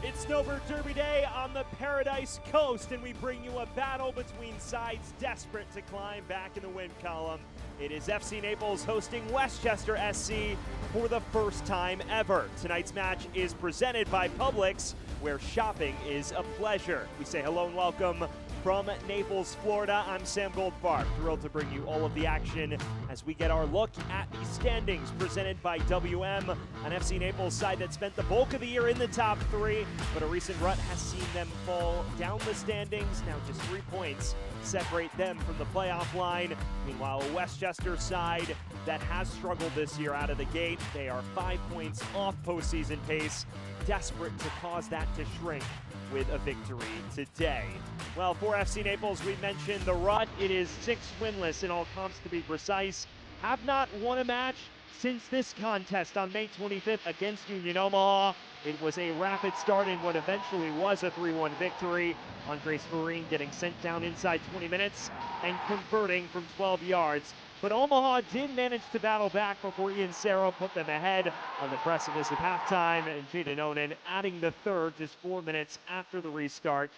It's Snowbird Derby Day on the Paradise Coast, and we bring you a battle between sides desperate to climb back in the win column. It is FC Naples hosting Westchester SC for the first time ever. Tonight's match is presented by Publix, where shopping is a pleasure. We say hello and welcome from Naples, Florida. I'm Sam Goldfarb, thrilled to bring you all of the action as we get our look at the standings presented by WM, an FC Naples side that spent the bulk of the year in the top three, but a recent rut has seen them fall down the standings. Now just 3 points separate them from the playoff line. Meanwhile, a Westchester side that has struggled this year out of the gate. They are 5 points off postseason pace, desperate to cause that to shrink with a victory today. Well, for FC Naples, we mentioned the rut. It is 6 winless in all comps to be precise. Have not won a match since this contest on May 25th against Union Omaha. It was a rapid start in what eventually was a 3-1 victory. Andres Marine getting sent down inside 20 minutes and converting from 12 yards. But Omaha did manage to battle back before Ian Serra put them ahead on the precipice of halftime, and Jaden Onan adding the third just 4 minutes after the restart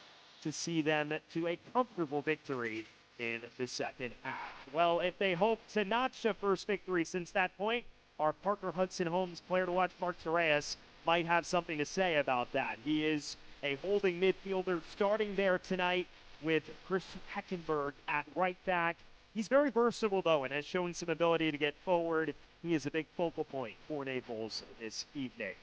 to see them to a comfortable victory in the second half. Well, if they hope to notch a first victory since that point, our Parker Hudson-Holmes player to watch, Mark Torres, might have something to say about that. He is a holding midfielder starting there tonight with Christian Heckenberg at right back. He's very versatile, though, and has shown some ability to get forward. He is a big focal point for Naples this evening.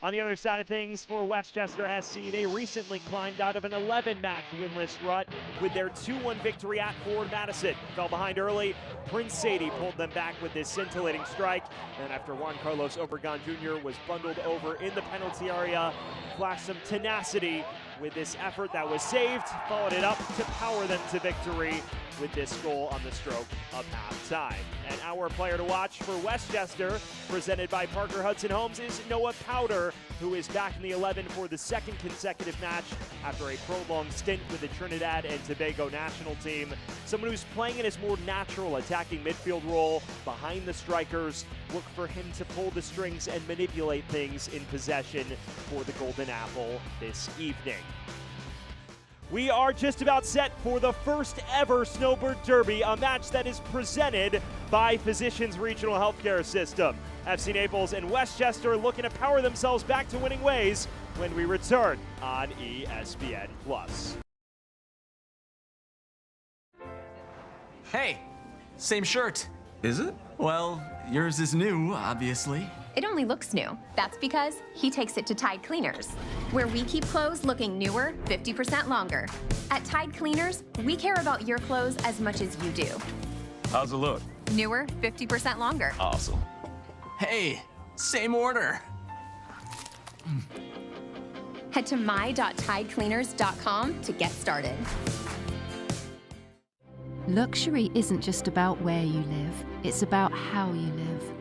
On the other side of things, for Westchester SC, they recently climbed out of an 11-match winless rut with their 2-1 victory at Ford Madison. Fell behind early. Prince Sadie pulled them back with this scintillating strike. Then after Juan Carlos Obregon Jr. was bundled over in the penalty area, flashed some tenacity with this effort that was saved, followed it up to power them to victory with this goal on the stroke of halftime. And our player to watch for Westchester, presented by Parker Hudson-Holmes, is Noah Powder, who is back in the 11 for the second consecutive match after a prolonged stint with the Trinidad and Tobago national team. Someone who's playing in his more natural attacking midfield role behind the strikers. Look for him to pull the strings and manipulate things in possession for the Golden Apple this evening. We are just about set for the first ever Snowbird Derby, a match that is presented by Physicians Regional Healthcare System. FC Naples and Westchester looking to power themselves back to winning ways when we return on ESPN+. Hey, same shirt. Is it? Well, yours is new, obviously. It only looks new. That's because he takes it to Tide Cleaners, where we keep clothes looking newer 50% longer. At Tide Cleaners, we care about your clothes as much as you do. How's it look? Newer 50% longer. Awesome. Hey, same order. Head to my.tidecleaners.com to get started. Luxury isn't just about where you live, it's about how you live.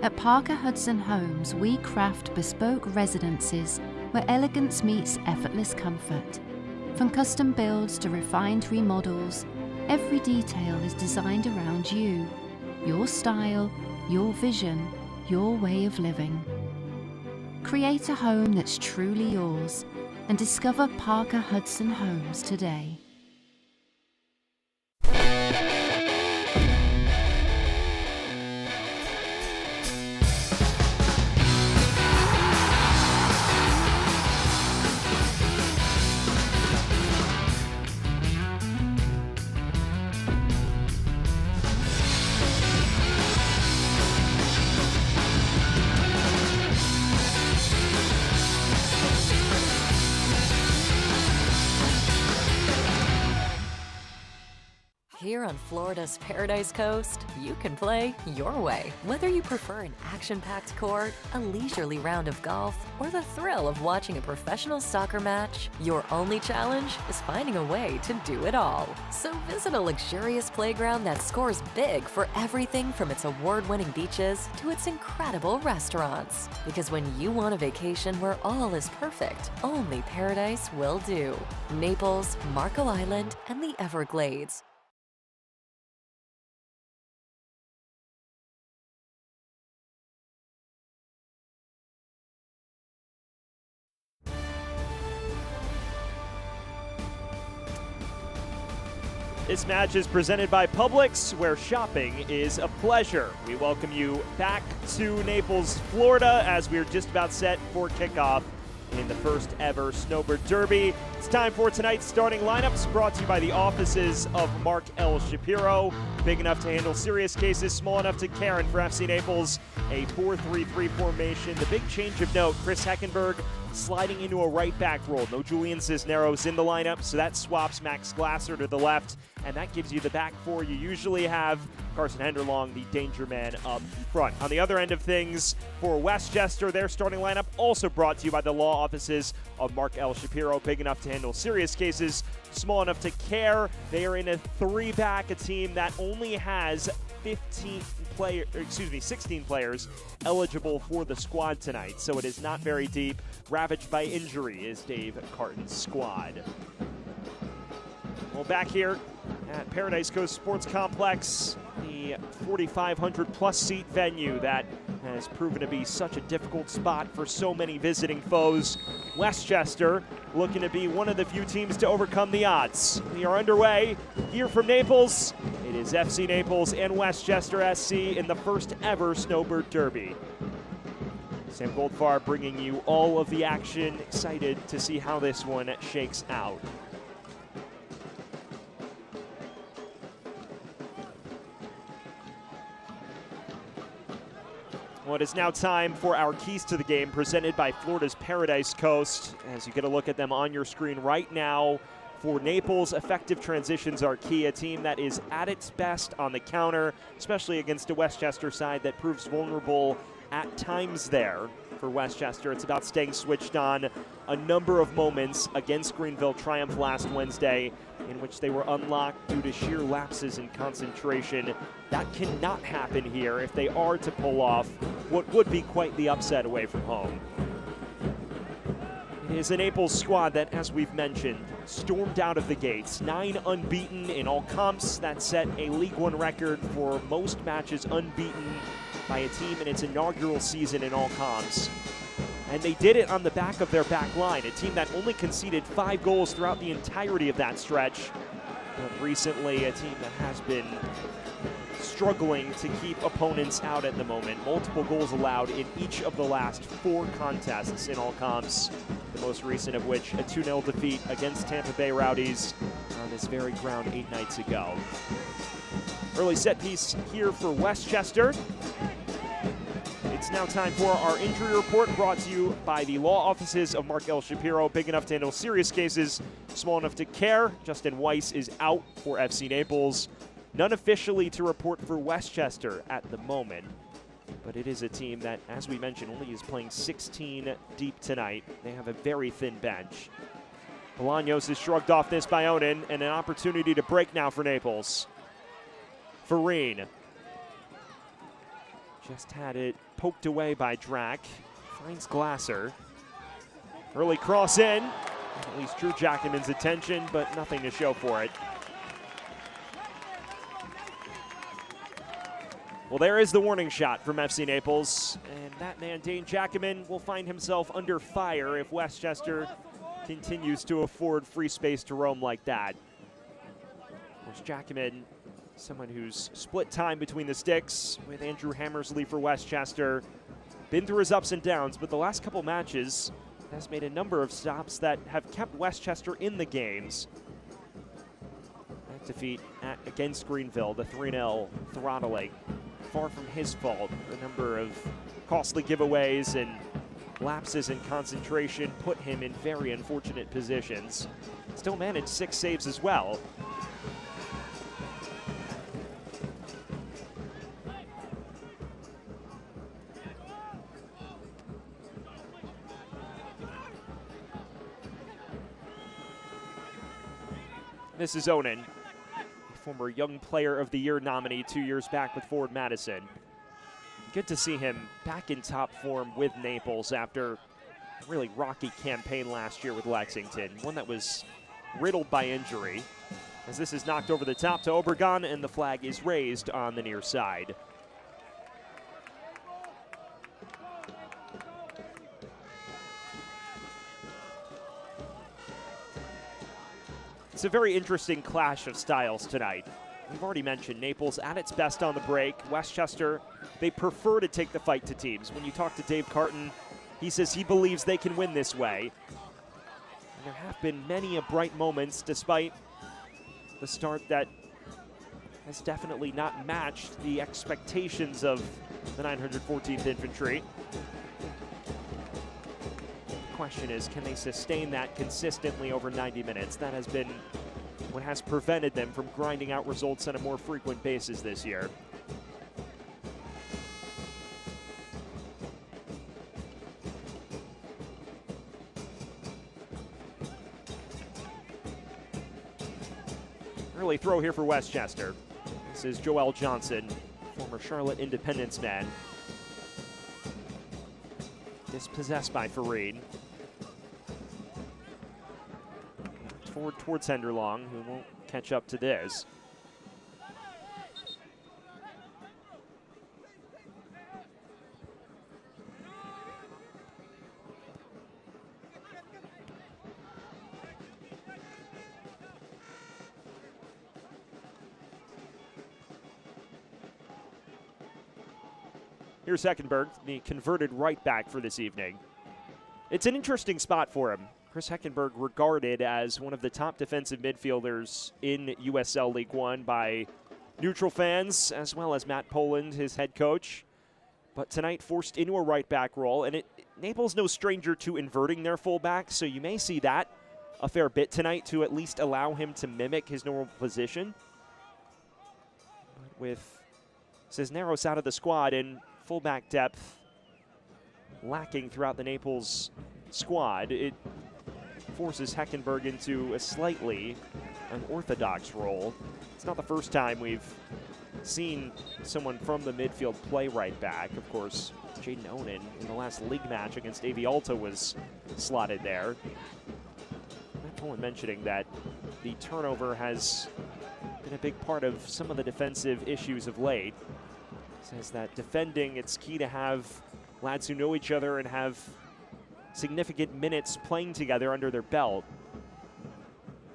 At Parker Hudson-Holmes, we craft bespoke residences where elegance meets effortless comfort. From custom builds to refined remodels, every detail is designed around you, your style, your vision, your way of living. Create a home that's truly yours and discover Parker Hudson-Holmes today. Here on Florida's Paradise Coast, you can play your way. Whether you prefer an action-packed court, a leisurely round of golf, or the thrill of watching a professional soccer match, your only challenge is finding a way to do it all. So visit a luxurious playground that scores big for everything from its award-winning beaches to its incredible restaurants. Because when you want a vacation where all is perfect, only Paradise will do. Naples, Marco Island, and the Everglades. This match is presented by Publix, where shopping is a pleasure. We welcome you back to Naples, Florida, as we're just about set for kickoff in the first ever Snowbird Derby. It's time for tonight's starting lineups, brought to you by the offices of Mark L. Shapiro. Big enough to handle serious cases, small enough to care, and for FC Naples, a 4-3-3 formation. The big change of note, Chris Heckenberg sliding into a right back role. No Julian Cisneros in the lineup, so that swaps Max Glasser to the left, and that gives you the back four you usually have. Carson Henderlong, the danger man, up front. On the other end of things, for Westchester, their starting lineup also brought to you by the law offices of Mark L. Shapiro. Big enough to handle serious cases, small enough to care. They are in a three-back, a team that only has 16 players eligible for the squad tonight, so it is not very deep. Ravaged by injury is Dave Carton's squad. Well, back here at Paradise Coast Sports Complex, the 4,500 plus seat venue that has proven to be such a difficult spot for so many visiting foes. Westchester looking to be one of the few teams to overcome the odds. We are underway here from Naples. It is FC Naples and Westchester SC in the first ever Snowbird Derby. Sam Goldfarb bringing you all of the action. Excited to see how this one shakes out. Well, it is now time for our keys to the game, presented by Florida's Paradise Coast. As you get a look at them on your screen right now, for Naples, effective transitions are key. A team that is at its best on the counter, especially against a Westchester side that proves vulnerable at times there. For Westchester, it's about staying switched on. A number of moments against Greenville triumph last Wednesday in which they were unlocked due to sheer lapses in concentration. That cannot happen here if they are to pull off what would be quite the upset away from home. It is a Naples squad that, as we've mentioned, stormed out of the gates. 9 unbeaten in all comps. That set a League One record for most matches unbeaten by a team in its inaugural season in all comps. And they did it on the back of their back line, a team that only conceded 5 goals throughout the entirety of that stretch. But recently, a team that has been struggling to keep opponents out at the moment. Multiple goals allowed in each of the last 4 contests in all comps, the most recent of which a 2-0 defeat against Tampa Bay Rowdies on this very ground 8 nights ago. Early set piece here for Westchester. It's now time for our injury report, brought to you by the law offices of Mark L. Shapiro. Big enough to handle serious cases, small enough to care. Justin Weiss is out for FC Naples. None officially to report for Westchester at the moment, but it is a team that, as we mentioned, only is playing 16 deep tonight. They have a very thin bench. Bolaños is shrugged off this by Onan, and an opportunity to break now for Naples. Farine just had it poked away by Drac. Finds Glasser. Early cross in. At least drew Jackman's attention, but nothing to show for it. Well, there is the warning shot from FC Naples, and that man, Dane Jackman, will find himself under fire if Westchester continues to afford free space to roam like that. Of course, Jackman, someone who's split time between the sticks with Andrew Hammersley for Westchester. Been through his ups and downs, but the last couple matches has made a number of stops that have kept Westchester in the games. That defeat against Greenville, the 3-0 throttling, far from his fault. A number of costly giveaways and lapses in concentration put him in very unfortunate positions. Still managed 6 saves as well. This is Onan, a former Young Player of the Year nominee 2 years back with Forward Madison. Good to see him back in top form with Naples after a really rocky campaign last year with Lexington, one that was riddled by injury. As this is knocked over the top to Obregon, and the flag is raised on the near side. It's a very interesting clash of styles tonight. We've already mentioned Naples at its best on the break. Westchester, they prefer to take the fight to teams. When you talk to Dave Carton, he says he believes they can win this way. And there have been many bright moments despite the start that has definitely not matched the expectations of the 914th Infantry. The question is, can they sustain that consistently over 90 minutes? That has been what has prevented them from grinding out results on a more frequent basis this year. Early throw here for Westchester. This is Joel Johnson, former Charlotte Independence man. Dispossessed by Fareed. Forward towards Henderlong, who won't catch up to this. Here's Heckenberg, the converted right back for this evening. It's an interesting spot for him. Chris Heckenberg regarded as one of the top defensive midfielders in USL League One by neutral fans, as well as Matt Poland, his head coach. But tonight forced into a right back role, and Naples no stranger to inverting their fullback, so you may see that a fair bit tonight to at least allow him to mimic his normal position. But with Cisneros out of the squad and fullback depth lacking throughout the Naples squad, it forces Heckenberg into a slightly unorthodox role. It's not the first time we've seen someone from the midfield play right back. Of course, Jaden Onan in the last league match against AV Alta was slotted there. Matt Poland mentioning that the turnover has been a big part of some of the defensive issues of late. Says that defending, it's key to have lads who know each other and have significant minutes playing together under their belt.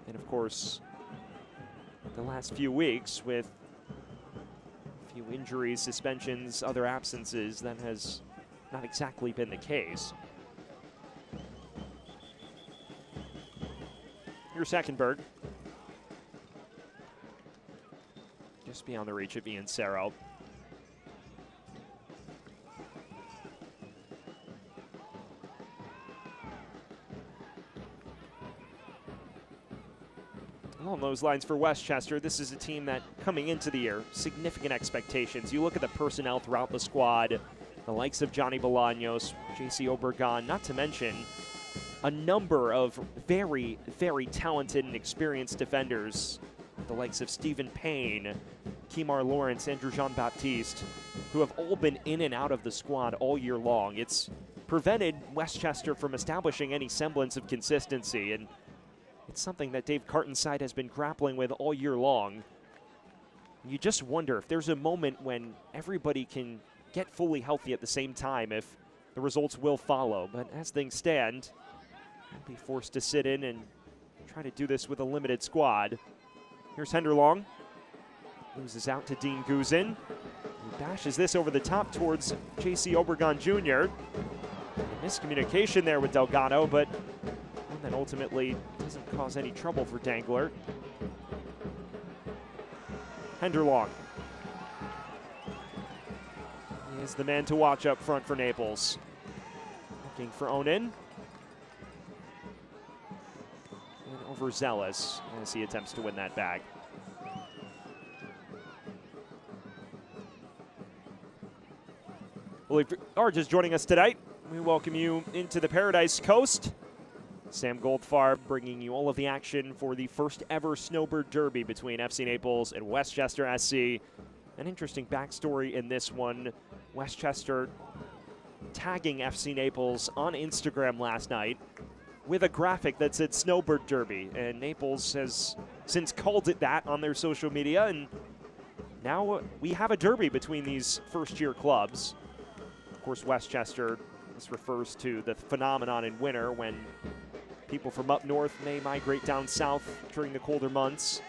And of course, the last few weeks with a few injuries, suspensions, other absences, that has not exactly been the case. Here's Heckenberg. Just beyond the reach of Ian Serro. Along those lines for Westchester, this is a team that, coming into the year, significant expectations. You look at the personnel throughout the squad, the likes of Johnny Bolaños, JC Obregon, not to mention a number of very, very talented and experienced defenders, the likes of Stephen Payne, Kemar Lawrence, Andrew Jean-Baptiste, who have all been in and out of the squad all year long. It's prevented Westchester from establishing any semblance of consistency, and it's something that Dave Carton's side has been grappling with all year long. You just wonder if there's a moment when everybody can get fully healthy at the same time, if the results will follow. But as things stand, they'll be forced to sit in and try to do this with a limited squad. Here's Henderlong. Loses out to Dean Guzin. He bashes this over the top towards JC Obregon Jr. A miscommunication there with Delgado, but that ultimately doesn't cause any trouble for Dangler. Henderlong. He is the man to watch up front for Naples. Looking for Onan. And overzealous as he attempts to win that back. Well, if you are just joining us tonight, we welcome you into the Paradise Coast. Sam Goldfarb bringing you all of the action for the first ever Snowbird Derby between FC Naples and Westchester SC. An interesting backstory in this one. Westchester tagging FC Naples on Instagram last night with a graphic that said Snowbird Derby, and Naples has since called it that on their social media, and now we have a derby between these first-year clubs. Of course, Westchester, this refers to the phenomenon in winter when People from up north may migrate down south during the colder months.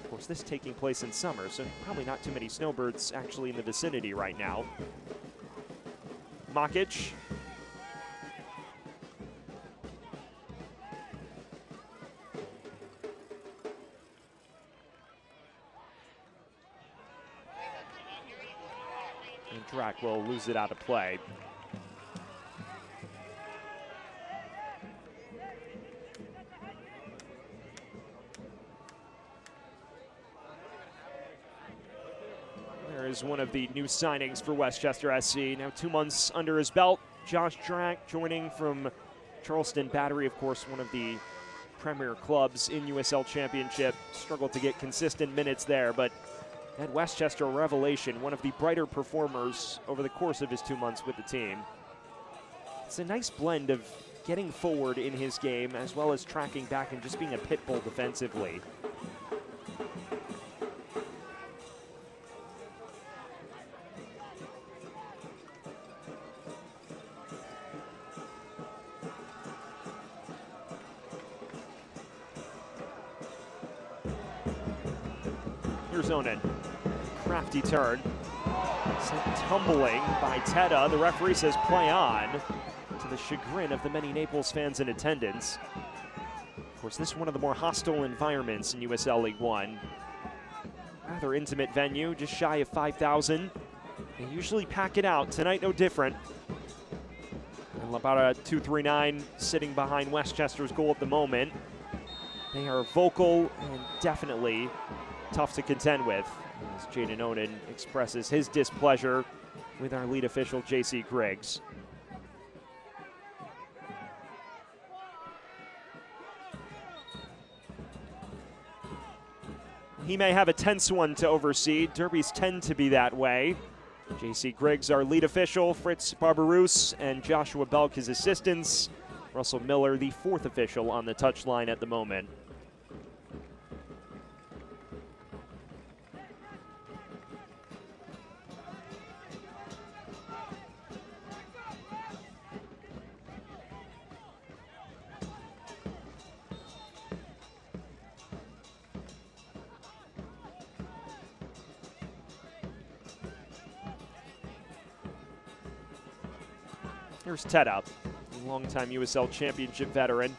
Of course, this taking place in summer, so probably not too many snowbirds actually in the vicinity right now. Makic. And Drac will lose it out of play. There is one of the new signings for Westchester SC. Now 2 months under his belt. Josh Drac joining from Charleston Battery, of course, one of the premier clubs in USL Championship. Struggled to get consistent minutes there, but at Westchester, a revelation, one of the brighter performers over the course of his 2 months with the team. It's a nice blend of getting forward in his game as well as tracking back and just being a pit bull defensively. Here's Onan. Crafty turn. Sent tumbling by Teta. The referee says play on, to the chagrin of the many Naples fans in attendance. Of course, this is one of the more hostile environments in USL League One. Rather intimate venue, just shy of 5,000. They usually pack it out. Tonight, no different. And about a 2-3-9 sitting behind Westchester's goal at the moment. They are vocal and definitely tough to contend with, as Jaden Onan expresses his displeasure with our lead official, J.C. Griggs. He may have a tense one to oversee. Derbies tend to be that way. J.C. Griggs, our lead official, Fritz Barbarouse, and Joshua Belk, his assistants. Russell Miller, the fourth official on the touchline at the moment. Here's Teta, longtime USL Championship veteran.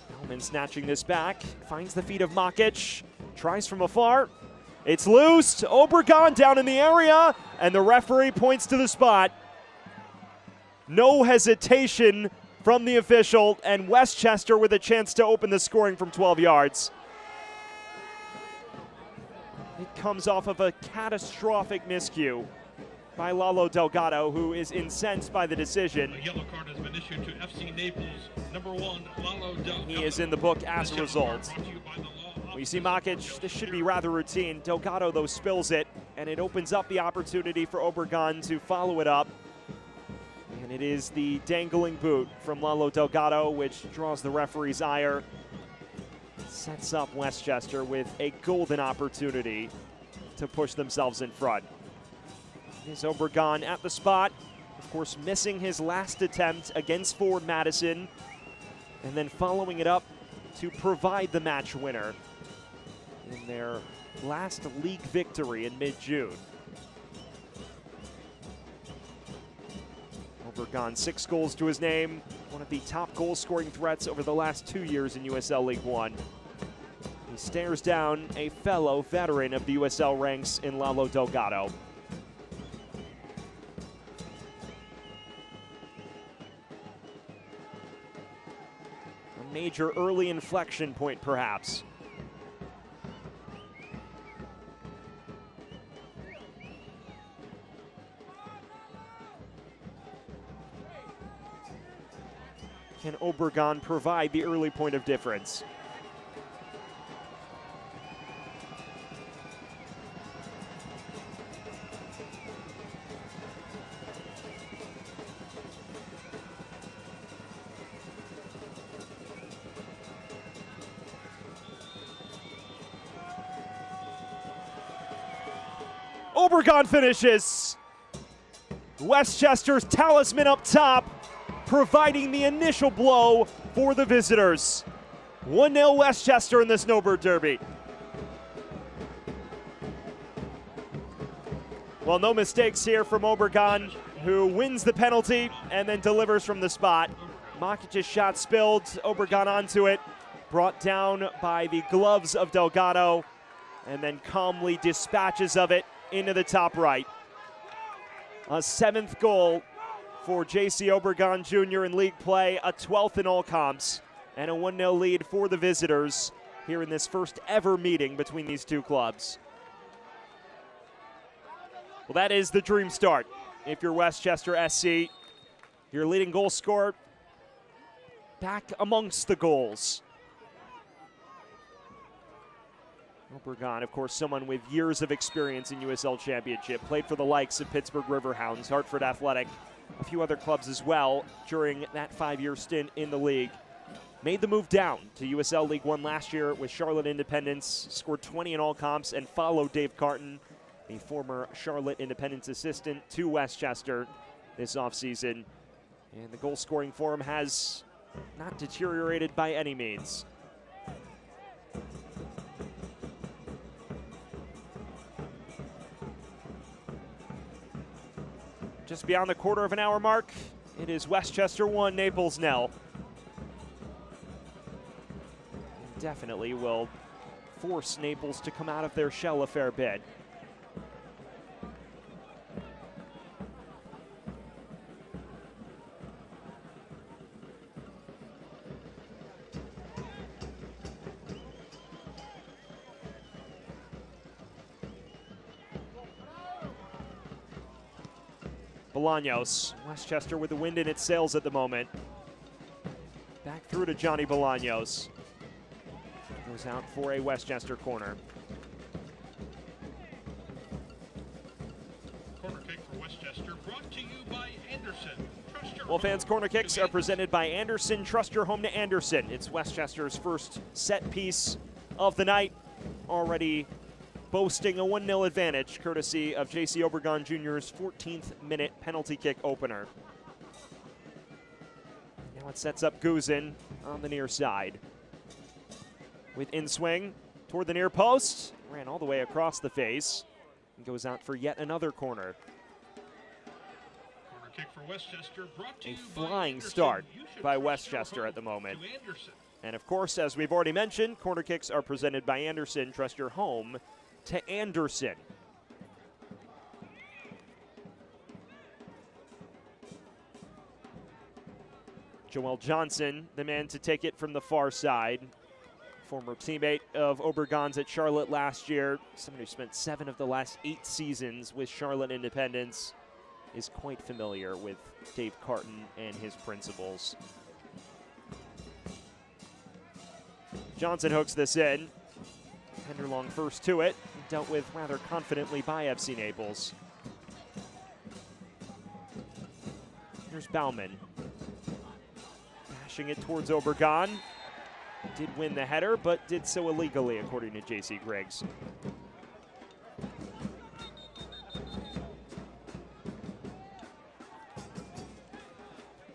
Bellman snatching this back, finds the feet of Makic, tries from afar. It's loose, Obregon down in the area, and the referee points to the spot. No hesitation from the official, and Westchester with a chance to open the scoring from 12 yards. It comes off of a catastrophic miscue by Lalo Delgado, who is incensed by the decision. A yellow card has been issued to FC Naples. Number 1, Lalo Delgado. He is in the book as a result. We see Makic, this should be rather routine. Delgado, though, spills it, and it opens up the opportunity for Obregon to follow it up. And it is the dangling boot from Lalo Delgado, which draws the referee's ire. Sets up Westchester with a golden opportunity to push themselves in front. Is Obregon at the spot, of course missing his last attempt against forward Madison, and then following it up to provide the match winner in their last league victory in mid-June. Obregon, 6 goals to his name, one of the top goal-scoring threats over the last 2 years in USL League One. He stares down a fellow veteran of the USL ranks in Lalo Delgado. Major early inflection point, perhaps. Can Obregon provide the early point of difference? Obregon finishes. Westchester's talisman up top, providing the initial blow for the visitors. 1-0 Westchester in the Snowbird Derby. Well, no mistakes here from Obregon, who wins the penalty and then delivers from the spot. Makic's shot spilled, Obregon onto it, brought down by the gloves of Delgado, and then calmly dispatches of it into the top right. A 7th goal for J.C. Obregon Jr. in league play, a 12th in all comps, and a 1-0 lead for the visitors here in this first ever meeting between these two clubs. Well, that is the dream start. If you're Westchester SC, your leading goal scorer back amongst the goals. Obregon, of course, someone with years of experience in USL Championship, played for the likes of Pittsburgh Riverhounds, Hartford Athletic, a few other clubs as well during that 5-year stint in the league. Made the move down to USL League One last year with Charlotte Independence, scored 20 in all comps, and followed Dave Carton, the former Charlotte Independence assistant, to Westchester this offseason. And the goal scoring for him has not deteriorated by any means. Just beyond the quarter of an hour mark, it is Westchester 1, Naples 0. Definitely will force Naples to come out of their shell a fair bit. Bolaños, Westchester with the wind in its sails at the moment. Back through to Johnny Bolaños. Goes out for a Westchester corner. Corner kick for Westchester, brought to you by Anderson. Trust your Well, home fans, corner to kicks are presented by Anderson. Trust your home to Anderson. It's Westchester's first set piece of the night, already boasting a 1-0 advantage, courtesy of J.C. Obregon Jr.'s 14th minute penalty kick opener. Now it sets up Guzin on the near side. With in-swing toward the near post, ran all the way across the face, and goes out for yet another corner. Corner kick for Westchester, brought to A you flying by Anderson. start You should by trust your Westchester home at the moment. to Anderson. And of course, as we've already mentioned, corner kicks are presented by Anderson. Trust your home to Anderson. Joel Johnson, the man to take it from the far side. Former teammate of Obregon's at Charlotte last year. Someone who spent 7 of the last 8 seasons with Charlotte Independence, is quite familiar with Dave Carton and his principles. Johnson hooks this in. Penderlong first to it, dealt with rather confidently by FC Naples. Here's Baumann. Dashing it towards Obregon. Did win the header, but did so illegally, according to J.C. Griggs.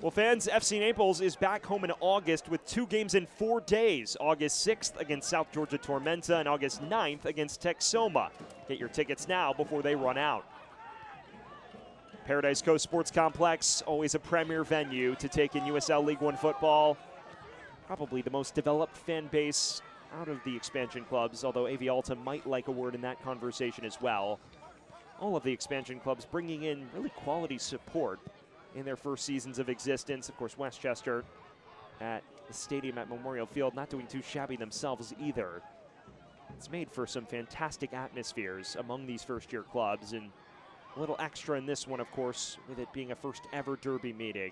Well, fans, FC Naples is back home in August with 2 games in 4 days. August 6th against South Georgia Tormenta and August 9th against Texoma. Get your tickets now before they run out. Paradise Coast Sports Complex, always a premier venue to take in USL League One football. Probably the most developed fan base out of the expansion clubs, although AV Alta might like a word in that conversation as well. All of the expansion clubs bringing in really quality support in their first seasons of existence. Of course, Westchester at the stadium at Memorial Field, not doing too shabby themselves either. It's made for some fantastic atmospheres among these first-year clubs, and a little extra in this one, of course, with it being a first-ever derby meeting.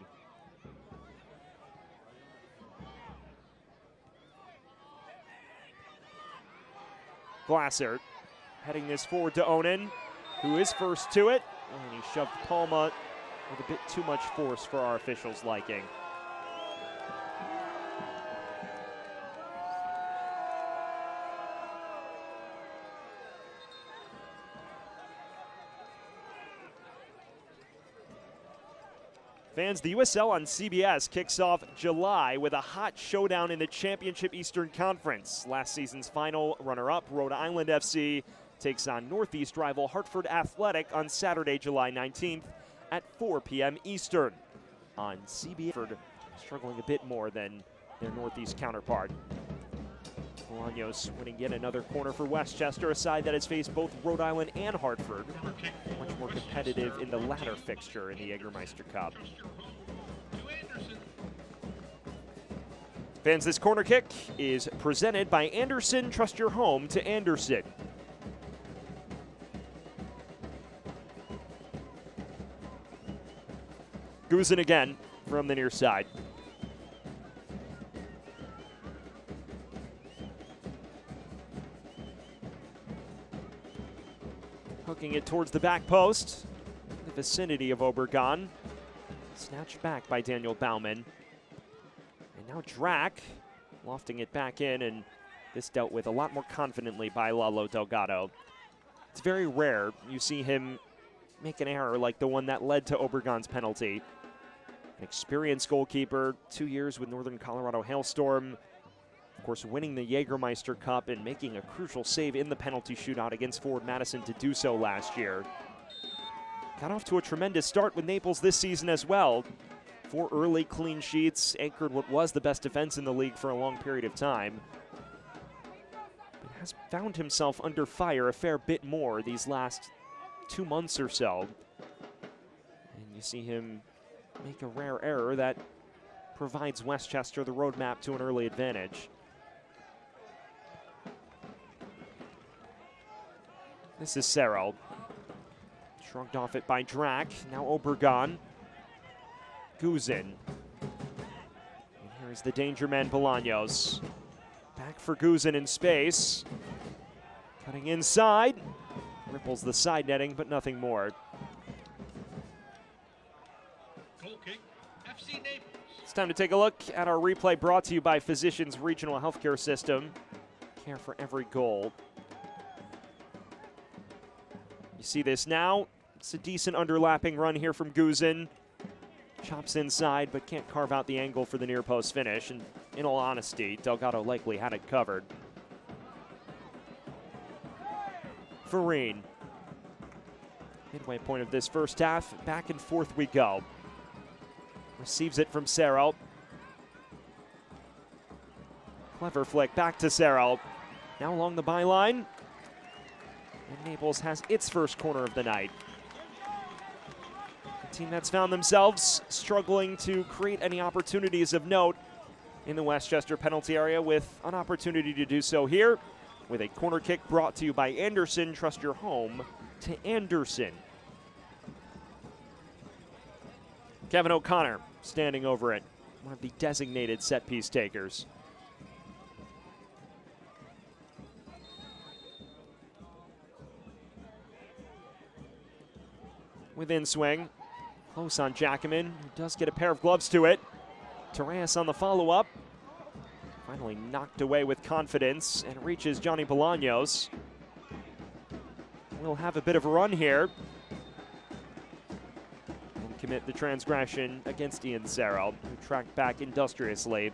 Glasser heading this forward to Onan, who is first to it, and he shoved Palma with a bit too much force for our officials' liking. Fans, the USL on CBS kicks off July with a hot showdown in the Championship Eastern Conference. Last season's final runner-up, Rhode Island FC, takes on Northeast rival Hartford Athletic on Saturday, July 19th at 4 p.m. Eastern. On CBS, Hartford struggling a bit more than their Northeast counterpart. Bolaños winning yet another corner for Westchester, a side that has faced both Rhode Island and Hartford. Much more competitive in the latter fixture in the Jägermeister Cup. Fans, this corner kick is presented by Anderson. Trust your home to Anderson. Guzin again from the near side. Hooking it towards the back post, the vicinity of Obregon. Snatched back by Daniel Baumann. And now Drac lofting it back in, and this dealt with a lot more confidently by Lalo Delgado. It's very rare you see him make an error like the one that led to Obregon's penalty. An experienced goalkeeper, 2 years with Northern Colorado Hailstorm. Of course, winning the Jägermeister Cup and making a crucial save in the penalty shootout against Forward Madison to do so last year. Got off to a tremendous start with Naples this season as well. 4 early clean sheets, anchored what was the best defense in the league for a long period of time. But has found himself under fire a fair bit more these last 2 months or so. And you see him make a rare error that provides Westchester the roadmap to an early advantage. This is Serrell. Shrugged off it by Drac. Now Obregon. Guzin. And here's the danger man, Bolaños. Back for Guzin in space. Cutting inside. Ripples the side netting, but nothing more. Goal kick, FC Naples. It's time to take a look at our replay brought to you by Physicians Regional Healthcare System. Care for every goal. You see this now. It's a decent underlapping run here from Guzin. Chops inside, but can't carve out the angle for the near post finish. And in all honesty, Delgado likely had it covered. Farine. Midway point of this first half. Back and forth we go. Receives it from Serrell. Clever flick back to Serrell. Now along the byline. And Naples has its first corner of the night. A team that's found themselves struggling to create any opportunities of note in the Westchester penalty area, with an opportunity to do so here with a corner kick brought to you by Anderson. Trust your home to Anderson. Kevin O'Connor standing over it, one of the designated set piece takers. Within swing, close on Jackaman, who does get a pair of gloves to it. Torres on the follow-up. Finally knocked away with confidence and reaches Johnny Bolaños. We'll have a bit of a run here and commit the transgression against Ian Serrell, who tracked back industriously.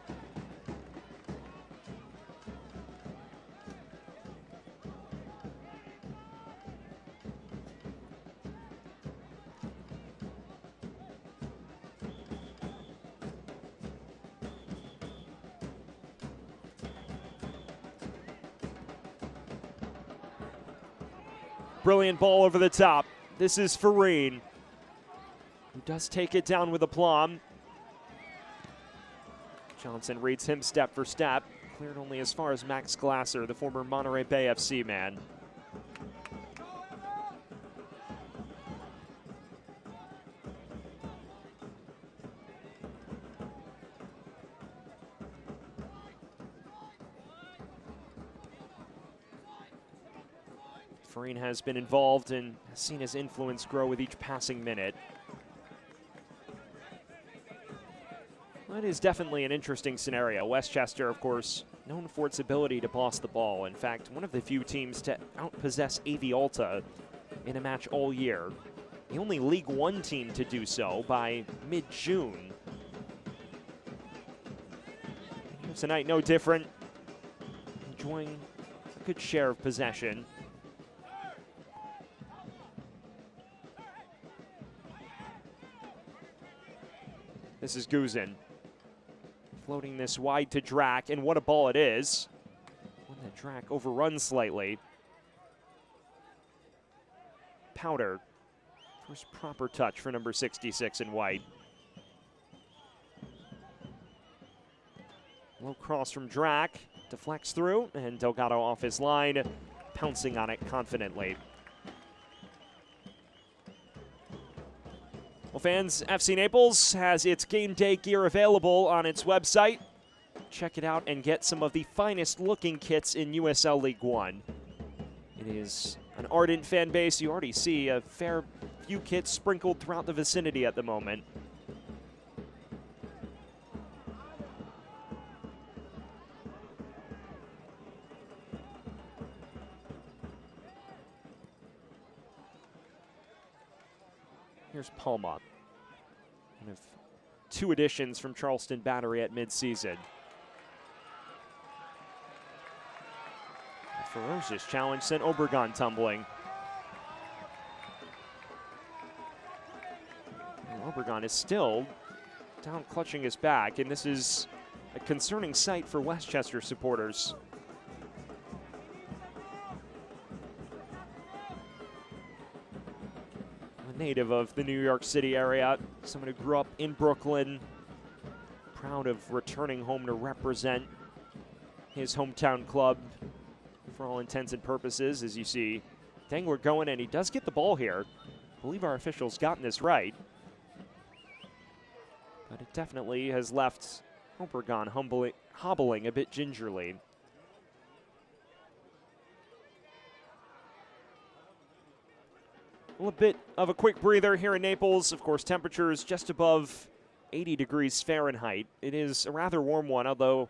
Brilliant ball over the top. This is Farine, who does take it down with aplomb. Johnson reads him step for step. Cleared only as far as Max Glasser, the former Monterey Bay FC man. Farine has been involved and has seen his influence grow with each passing minute. Well, it is definitely an interesting scenario. Westchester, of course, known for its ability to boss the ball. In fact, one of the few teams to outpossess AV Alta in a match all year. the only League One team to do so by mid-June. Tonight, no different. Enjoying a good share of possession. This is Guzin. Floating this wide to Drac, and what a ball it is. One that Drac overruns slightly. Powder. First proper touch for number 66 in white. Low cross from Drac. Deflects through, and Delgado off his line, pouncing on it confidently. Well, fans, FC Naples has its game day gear available on its website. Check it out and get some of the finest looking kits in USL League One. It is an ardent fan base. You already see a fair few kits sprinkled throughout the vicinity at the moment. Here's Palma. One of two additions from Charleston Battery at midseason. A ferocious challenge sent Obregon tumbling. And Obregon is still down clutching his back, and this is a concerning sight for Westchester supporters. Native of the New York City area, someone who grew up in Brooklyn, proud of returning home to represent his hometown club for all intents and purposes. As you see, Dangler going, and he does get the ball here. I believe our officials gotten this right, but it definitely has left Obregon hobbling a bit gingerly. A bit of a quick breather here in Naples. Of course, temperatures just above 80 degrees Fahrenheit. It is a rather warm one, although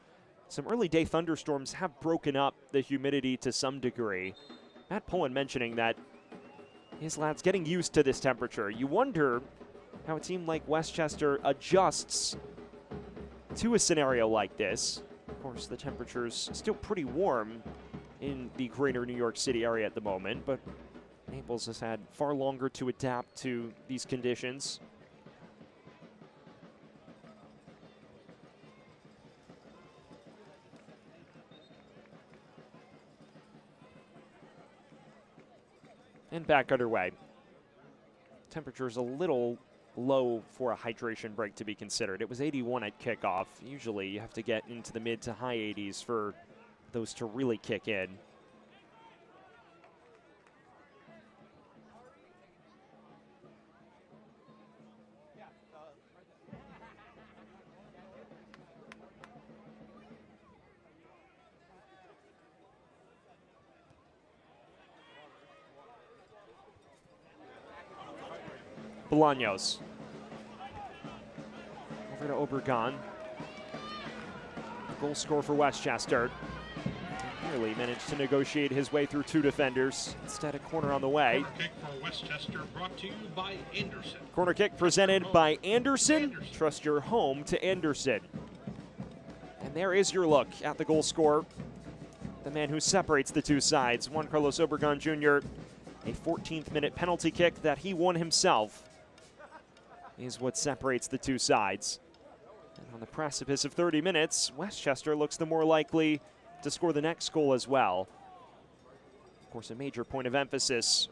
some early day thunderstorms have broken up the humidity to some degree. Matt Pullen mentioning that his lad's getting used to this temperature. You wonder how a team like Westchester adjusts to a scenario like this. Of course, the temperature's still pretty warm in the greater New York City area at the moment, but Naples has had far longer to adapt to these conditions. And back underway. Temperature's a little low for a hydration break to be considered. It was 81 at kickoff. Usually you have to get into the mid to high 80s for those to really kick in. Bolaños. Over to Obregon. Goal scorer for Westchester. Nearly managed to negotiate his way through two defenders. Instead, a corner on the way. Corner kick for Westchester, brought to you by Anderson. Corner kick presented by Anderson. Trust your home to Anderson. And there is your look at the goal scorer. The man who separates the two sides. Juan Carlos Obregon Jr., a 14th minute penalty kick that he won himself, is what separates the two sides. And on the precipice of 30 minutes, Westchester looks the more likely to score the next goal as well. Of course, a major point of emphasis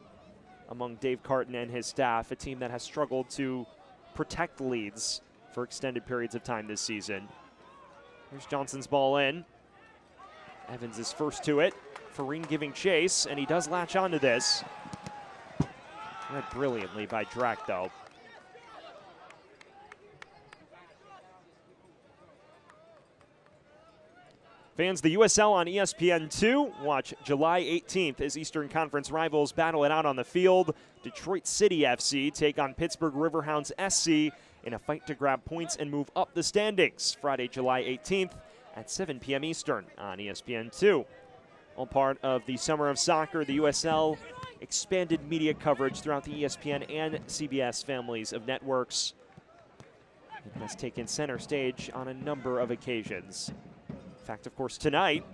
among Dave Carton and his staff, a team that has struggled to protect leads for extended periods of time this season. Here's Johnson's ball in. Evans is first to it. Farine giving chase, and he does latch onto this. Read brilliantly by Drac, though. Fans, the USL on ESPN2. Watch July 18th as Eastern Conference rivals battle it out on the field. Detroit City FC take on Pittsburgh Riverhounds SC in a fight to grab points and move up the standings. Friday, July 18th at 7 p.m. Eastern on ESPN2. all part of the Summer of Soccer, the USL expanded media coverage throughout the ESPN and CBS families of networks. It has taken center stage on a number of occasions. In fact, of course, tonight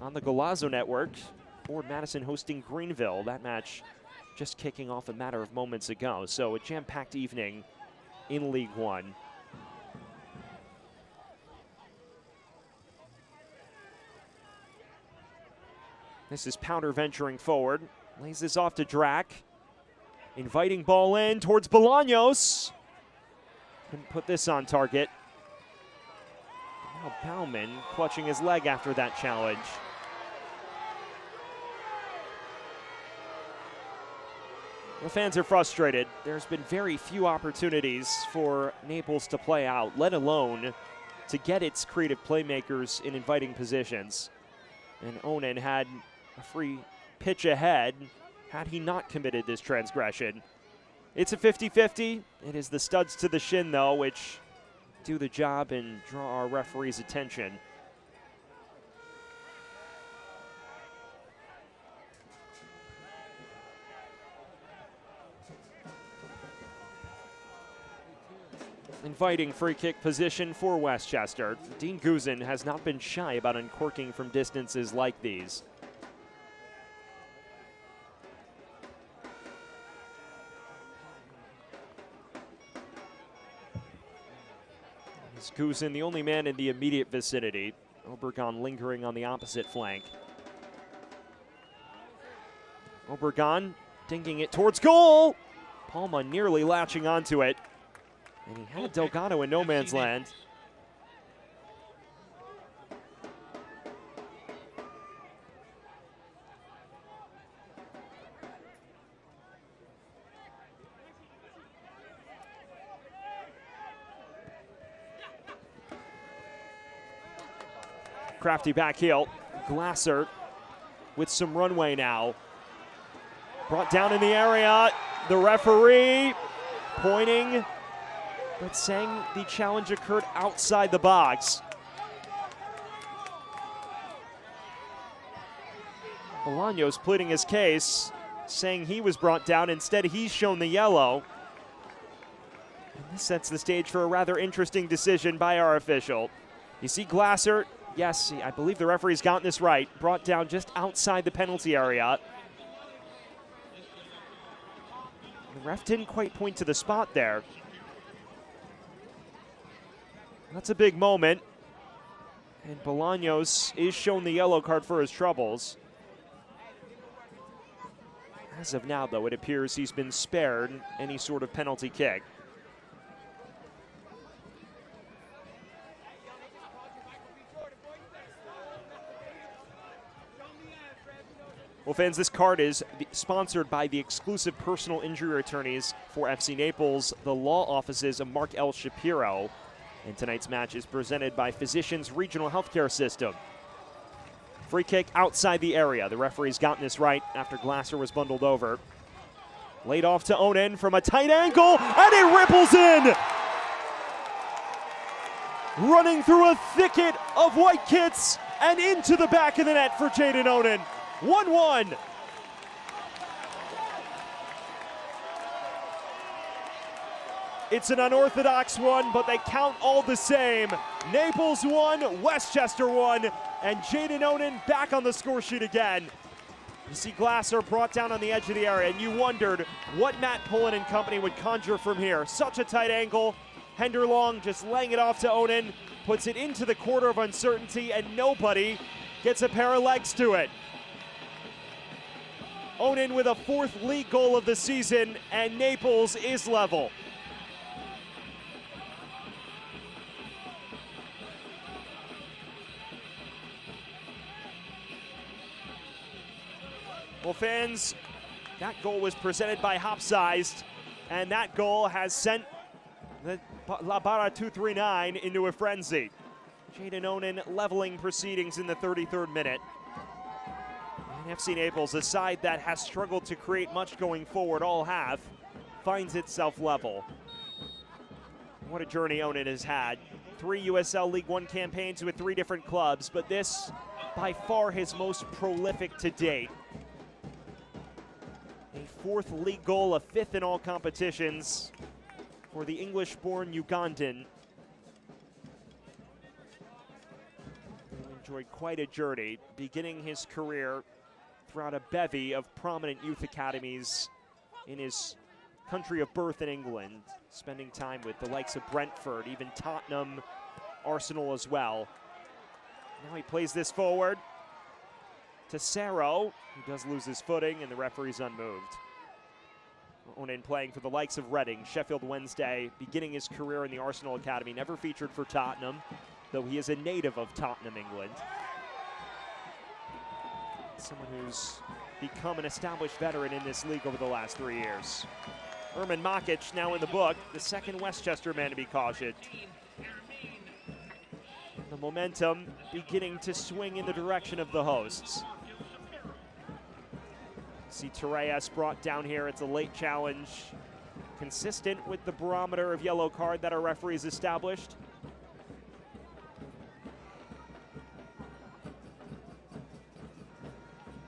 on the Golazo Network, Ford Madison hosting Greenville. That match just kicking off a matter of moments ago. So a jam-packed evening in League One. This is Powder venturing forward. Lays this off to Drac. Inviting ball in towards Bolaños. Couldn't put this on target. Now Bauman clutching his leg after that challenge. The fans are frustrated. There's been very few opportunities for Naples to play out, let alone to get its creative playmakers in inviting positions. And Onan had a free pitch ahead had he not committed this transgression. It's a 50-50. It is the studs to the shin, though, which do the job and draw our referee's attention. Inviting free kick position for Westchester. Dean Guzin has not been shy about uncorking from distances like these. Is Guzin the only man in the immediate vicinity? Obregon lingering on the opposite flank. Obregon dinking it towards goal. Palma nearly latching onto it. And he had Delgado in no man's land. Crafty back heel. Glasser with some runway now. Brought down in the area. The referee pointing, but saying the challenge occurred outside the box. Bolaños pleading his case, saying he was brought down. Instead, he's shown the yellow. And this sets the stage for a rather interesting decision by our official. You see Glasser, yes, I believe the referee's gotten this right, brought down just outside the penalty area. The ref didn't quite point to the spot there. That's a big moment. And Bolaños is shown the yellow card for his troubles. As of now, though, it appears he's been spared any sort of penalty kick. Well, fans, this card is sponsored by the exclusive personal injury attorneys for FC Naples, the law offices of Mark L. Shapiro. And tonight's match is presented by Physicians Regional Healthcare System. Free kick outside the area. The referee's gotten this right after Glasser was bundled over. Laid off to Onan from a tight angle, and it ripples in! Running through a thicket of white kits and into the back of the net for Jaden Onan. 1-1. It's an unorthodox one, but they count all the same. Naples won, Westchester won, and Jaden Onan back on the score sheet again. You see Glasser brought down on the edge of the area, and you wondered what Matt Pullen and company would conjure from here. Such a tight angle. Henderlong just laying it off to Onan, puts it into the quarter of uncertainty, and nobody gets a pair of legs to it. Onan with a 4th league goal of the season, and Naples is level. Well, fans, that goal was presented by Hopsized, and that goal has sent the La Barra 239 into a frenzy. Jaden Onan leveling proceedings in the 33rd minute. And FC Naples, a side that has struggled to create much going forward, all have, finds itself level. What a journey Onan has had. 3 USL League One campaigns with 3 different clubs, but this by far his most prolific to date. A 4th league goal, a 5th in all competitions for the English-born Ugandan. He enjoyed quite a journey, beginning his career throughout a bevy of prominent youth academies in his country of birth in England, spending time with the likes of Brentford, even Tottenham, Arsenal as well. Now he plays this forward to Saro, who does lose his footing, and the referee's unmoved. Onan playing for the likes of Reading, Sheffield Wednesday, beginning his career in the Arsenal Academy, never featured for Tottenham, though he is a native of Tottenham, England. Someone who's become an established veteran in this league over the last 3 years. Erman Makic now in the book, the second Westchester man to be cautioned. The momentum beginning to swing in the direction of the hosts. See Torres brought down here. It's a late challenge, consistent with the barometer of yellow card that our referees established.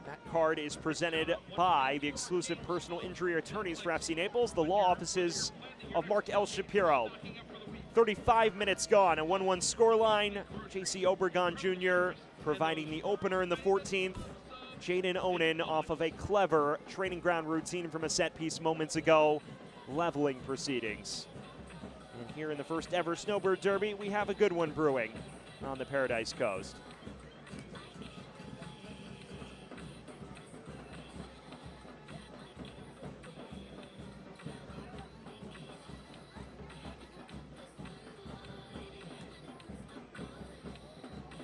That card is presented by the exclusive personal injury attorneys for FC Naples, the law offices of Mark L. Shapiro. 35 minutes gone, a 1-1 scoreline. J.C. Obregon Jr. providing the opener in the 14th. Jaden Onan off of a clever training ground routine from a set piece moments ago, leveling proceedings. And here in the first ever Snowbird Derby, we have a good one brewing on the Paradise Coast.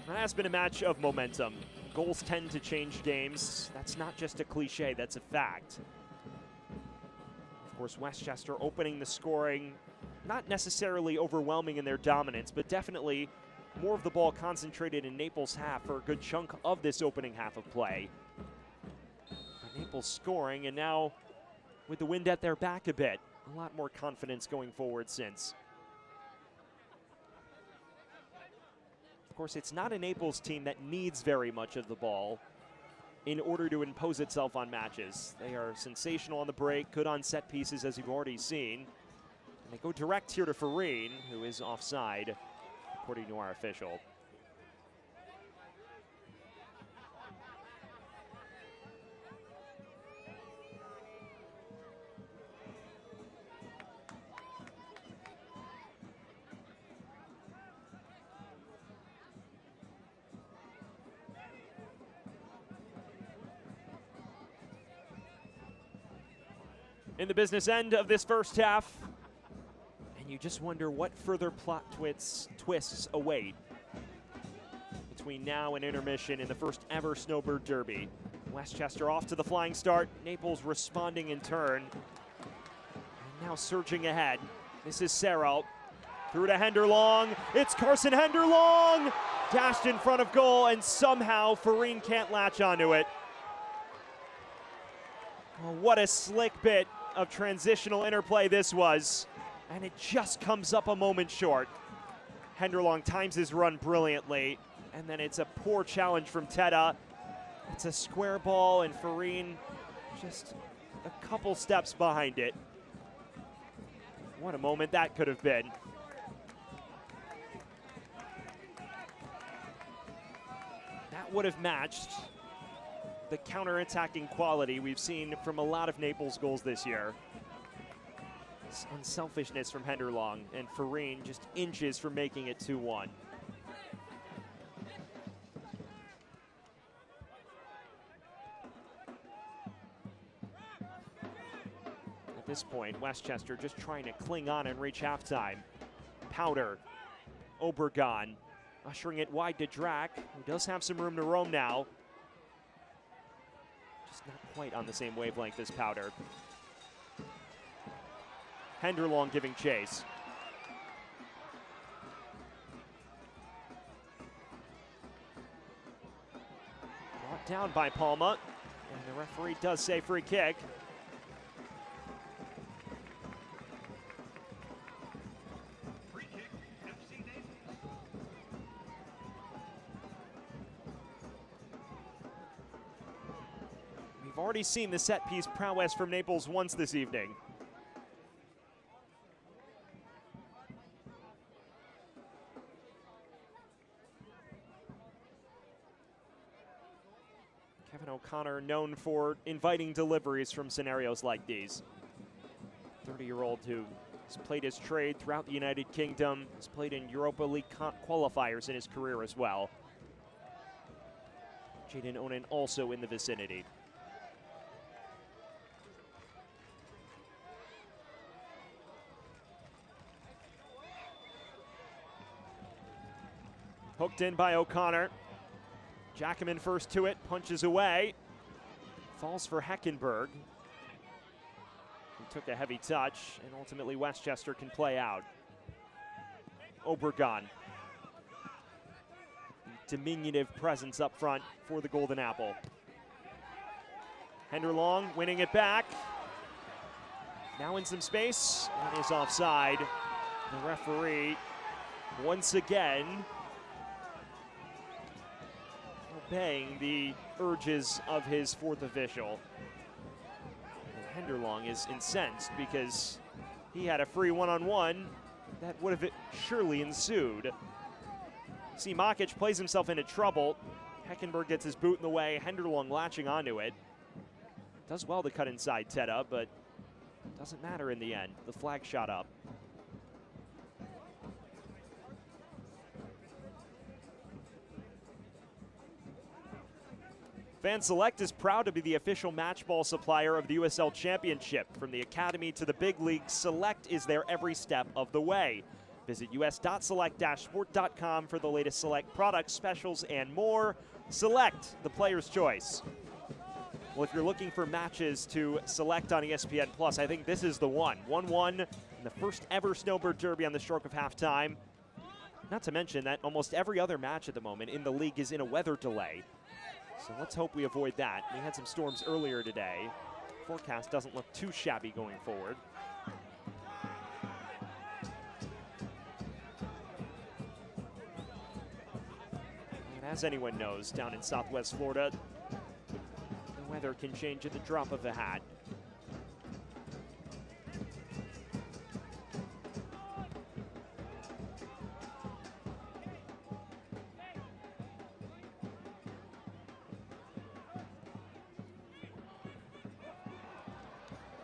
That has been a match of momentum. Goals tend to change games. That's not just a cliche, that's a fact. Of course, Westchester opening the scoring, not necessarily overwhelming in their dominance, but definitely more of the ball concentrated in Naples' half for a good chunk of this opening half of play. But Naples scoring, and now with the wind at their back a bit, a lot more confidence going forward since. Of course, it's not a Naples team that needs very much of the ball in order to impose itself on matches. They are sensational on the break, good on set pieces, as you've already seen. And they go direct here to Farine, who is offside, according to our official. In the business end of this first half, and you just wonder what further plot twists await between now and intermission in the first ever Snowbird Derby. Westchester off to the flying start, Naples responding in turn, and now surging ahead. This is Serrell, through to Henderlong. It's Carson Henderlong, dashed in front of goal, and somehow Farine can't latch onto it. Oh, what a slick bit of transitional interplay this was, and it just comes up a moment short. Henderlong times his run brilliantly, and then it's a poor challenge from Teta. It's a square ball, and Farine just a couple steps behind it. What a moment that could have been. That would have matched the counter-attacking quality we've seen from a lot of Naples goals this year. This unselfishness from Henderlong, and Farine just inches from making it 2-1. At this point, Westchester just trying to cling on and reach halftime. Powder, Obregon, ushering it wide to Drac, who does have some room to roam now. Not quite on the same wavelength as Powder. Henderlong giving chase. Brought down by Palma, and the referee does say free kick. We've already seen the set piece prowess from Naples once this evening. Kevin O'Connor known for inviting deliveries from scenarios like these. 30-year-old who has played his trade throughout the United Kingdom, has played in Europa League qualifiers in his career as well. Jaden Onan also in the vicinity. Hooked in by O'Connor. Jackaman first to it, punches away. Falls for Heckenberg. He took a heavy touch, and ultimately Westchester can play out. Obregon. Diminutive presence up front for the Golden Apple. Henderlong winning it back. Now in some space, and is offside. The referee, once again, obeying the urges of his fourth official. And Henderlong is incensed because he had a free one-on-one that would have surely ensued. See, Makic plays himself into trouble. Heckenberg gets his boot in the way. Henderlong latching onto it. Does well to cut inside Teta, but doesn't matter in the end. The flag shot up. Fan Select is proud to be the official match ball supplier of the USL Championship. From the Academy to the big league, Select is there every step of the way. Visit us.select-sport.com for the latest Select products, specials, and more. Select, the player's choice. Well, if you're looking for matches to select on ESPN+, I think this is the one. 1-1 in the first ever Snowbird Derby on the stroke of halftime. Not to mention that almost every other match at the moment in the league is in a weather delay. So let's hope we avoid that. We had some storms earlier today. Forecast doesn't look too shabby going forward. And as anyone knows, down in Southwest Florida, the weather can change at the drop of a hat.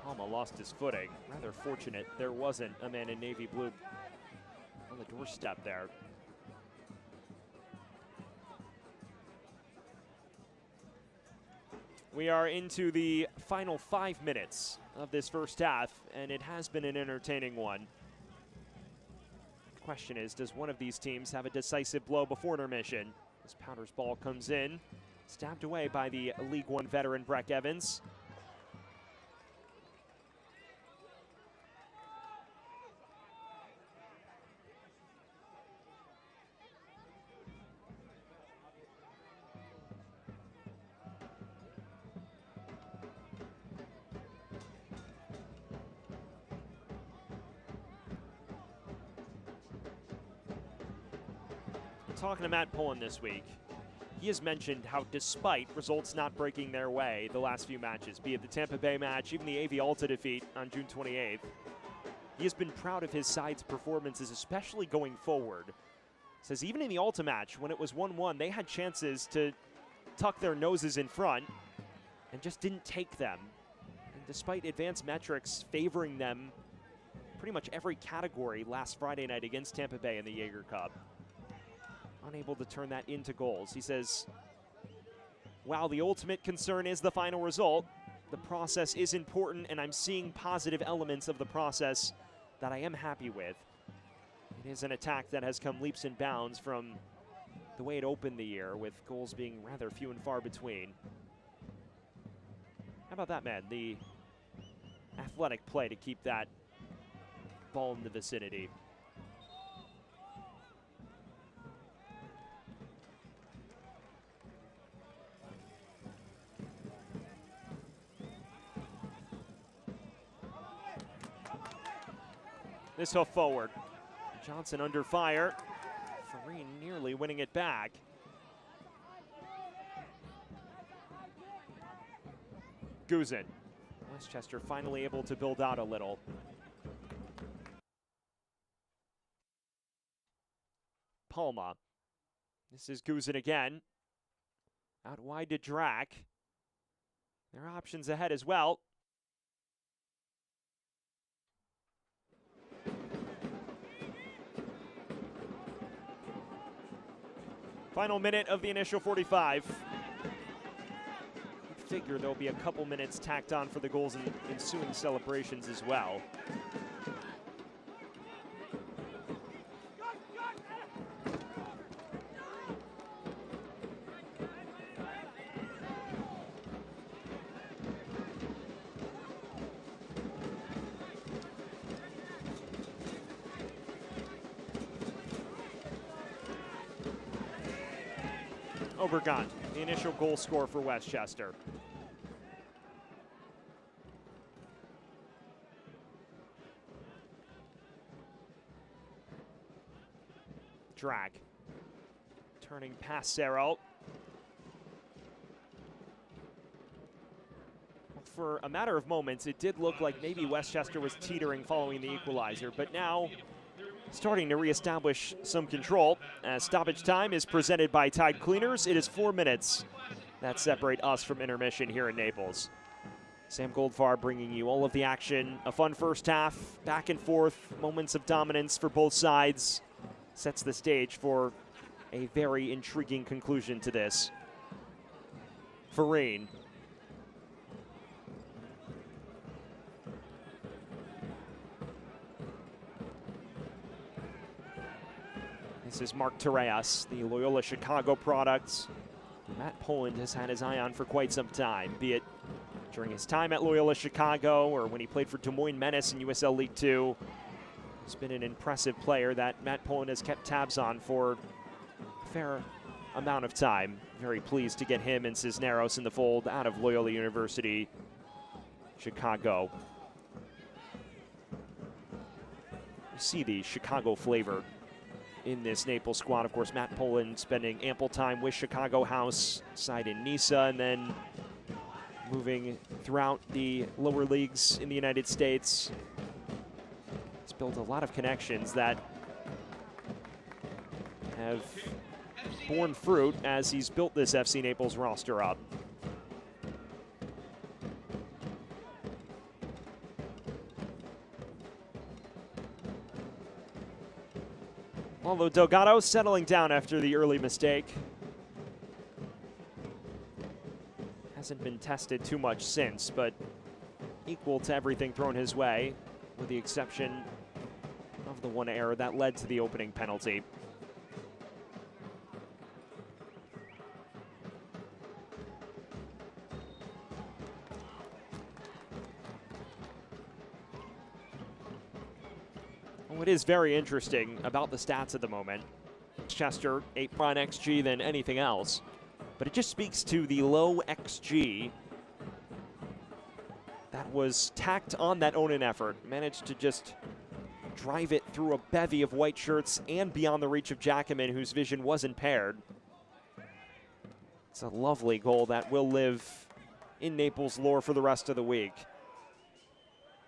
Palma lost his footing. Rather fortunate there wasn't a man in navy blue on the doorstep there. We are into the final 5 minutes of this first half, and it has been an entertaining one. The question is, does one of these teams have a decisive blow before intermission? As Powder's ball comes in, stabbed away by the League One veteran Breck Evans. Talking to Matt Pullen this week, he has mentioned how despite results not breaking their way the last few matches, be it the Tampa Bay match, even the AV Alta defeat on June 28th, he has been proud of his side's performances, especially going forward. Says even in the Alta match, when it was 1-1, they had chances to tuck their noses in front and just didn't take them. And despite advanced metrics favoring them pretty much every category last Friday night against Tampa Bay in the Jaeger Cup, unable to turn that into goals. He says, while the ultimate concern is the final result, the process is important, and I'm seeing positive elements of the process that I am happy with. It is an attack that has come leaps and bounds from the way it opened the year, with goals being rather few and far between. How about that, man? The athletic play to keep that ball in the vicinity. This hoof forward. Johnson under fire. Farine nearly winning it back. Guzin. Westchester finally able to build out a little. Palma. This is Guzin again. Out wide to Drac. There are options ahead as well. Final minute of the initial 45. You'd figure there'll be a couple minutes tacked on for the goals and ensuing celebrations as well. Obregon, the initial goal scorer for Westchester. Drag. Turning past Cerro. For a matter of moments, it did look like maybe Westchester was teetering following the equalizer, but now starting to reestablish some control as stoppage time is presented by Tide Cleaners. It is 4 minutes that separate us from intermission here in Naples. Sam Goldfarb bringing you all of the action. A fun first half, back and forth, moments of dominance for both sides. Sets the stage for a very intriguing conclusion to this. Farine. This is Mark Torreas, the Loyola Chicago product. Matt Poland has had his eye on for quite some time, be it during his time at Loyola Chicago or when he played for Des Moines Menace in USL League Two. He's been an impressive player that Matt Poland has kept tabs on for a fair amount of time. Very pleased to get him and Cisneros in the fold out of Loyola University, Chicago. You see the Chicago flavor in this Naples squad. Of course, Matt Poland spending ample time with Chicago House, side in Nisa, and then moving throughout the lower leagues in the United States. He's built a lot of connections that have borne fruit as he's built this FC Naples roster up. Although Delgado settling down after the early mistake. Hasn't been tested too much since, but equal to everything thrown his way, with the exception of the one error that led to the opening penalty. What is very interesting about the stats at the moment, Chester 8 more on XG than anything else, but it just speaks to the low XG that was tacked on that Onan effort. Managed to just drive it through a bevy of white shirts and beyond the reach of Jackaman, whose vision was impaired. It's a lovely goal that will live in Naples lore for the rest of the week.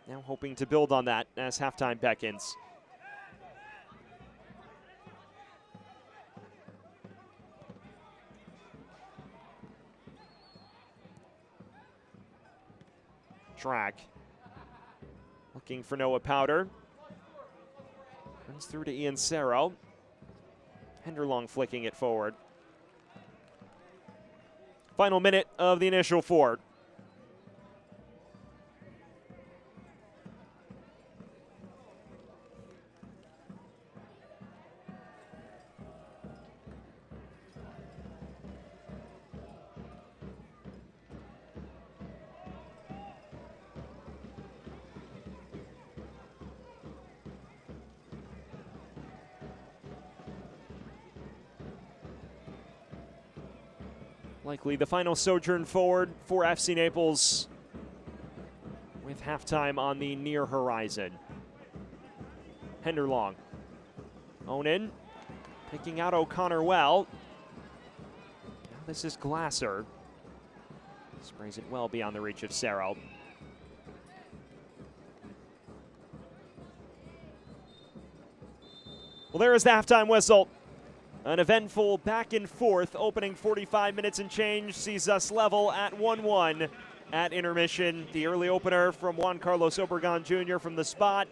Now hoping to build on that as halftime beckons. Track. Looking for Noah Powder. Runs through to Ian Cerro. Henderlong flicking it forward. Final minute of the initial 4. Likely the final sojourn forward for FC Naples, with halftime on the near horizon. Henderlong. Onan picking out O'Connor well. Now this is Glasser. Sprays it well beyond the reach of Cerro. Well, there is the halftime whistle. An eventful back and forth opening 45 minutes and change sees us level at 1-1 at intermission. The early opener from Juan Carlos Obregon Jr. from the spot,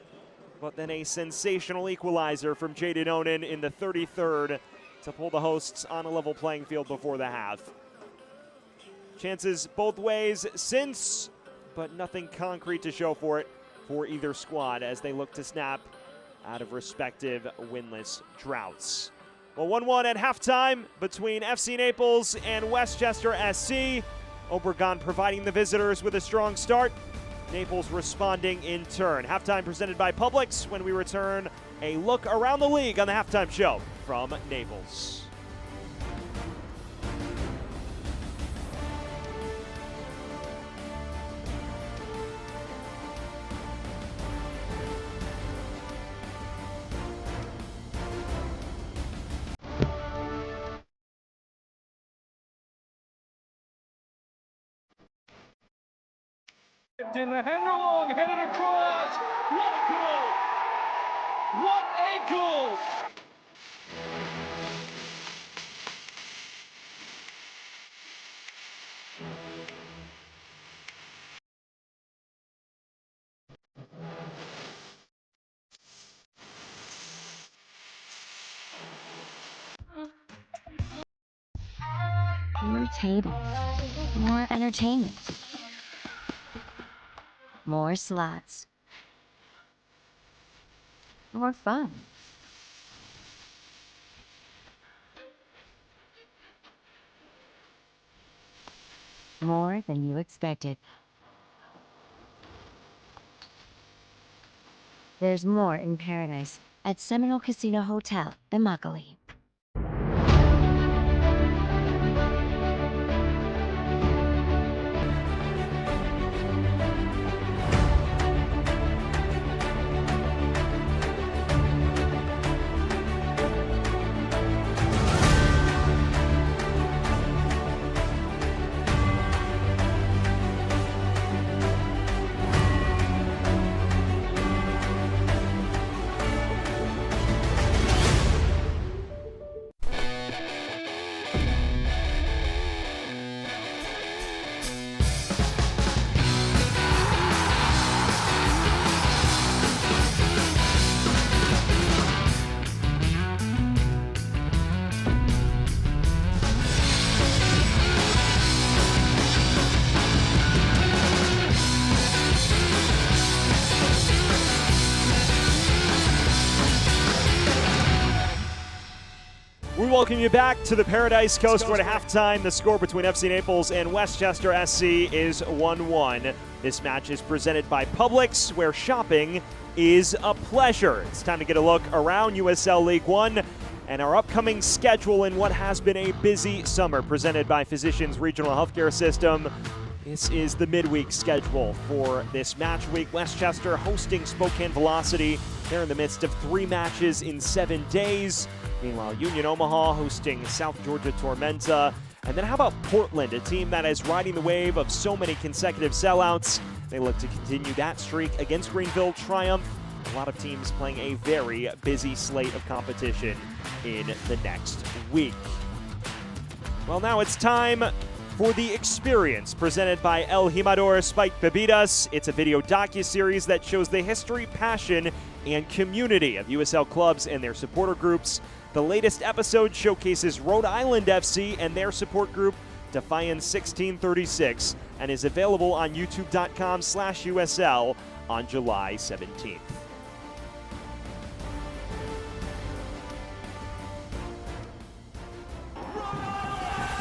but then a sensational equalizer from Jaden Onan in the 33rd to pull the hosts on a level playing field before the half. Chances both ways since, but nothing concrete to show for it for either squad as they look to snap out of respective winless droughts. Well, 1-1 at halftime between FC Naples and Westchester SC. Obregon providing the visitors with a strong start. Naples responding in turn. Halftime presented by Publix. When we return, a look around the league on the halftime show from Naples. In the header long, headed across. What a goal! What a goal! More tables, more entertainment, more slots, more fun. More than you expected. There's more in paradise at Seminole Casino Hotel in Immokalee. We welcome you back to the Paradise Coast, where at halftime the score between FC Naples and Westchester SC is 1-1. This match is presented by Publix, where shopping is a pleasure. It's time to get a look around USL League One and our upcoming schedule in what has been a busy summer, presented by Physicians Regional Healthcare System. This is the midweek schedule for this match week. Westchester hosting Spokane Velocity. They're in the midst of 3 matches in 7 days. Meanwhile, Union Omaha hosting South Georgia Tormenta. And then how about Portland, a team that is riding the wave of so many consecutive sellouts. They look to continue that streak against Greenville Triumph. A lot of teams playing a very busy slate of competition in the next week. Well, now it's time for The Experience, presented by El Jimador Spiked Bebidas. It's a video docuseries that shows the history, passion, and community of USL clubs and their supporter groups. The latest episode showcases Rhode Island FC and their support group, Defiance 1636, and is available on youtube.com/USL on July 17th.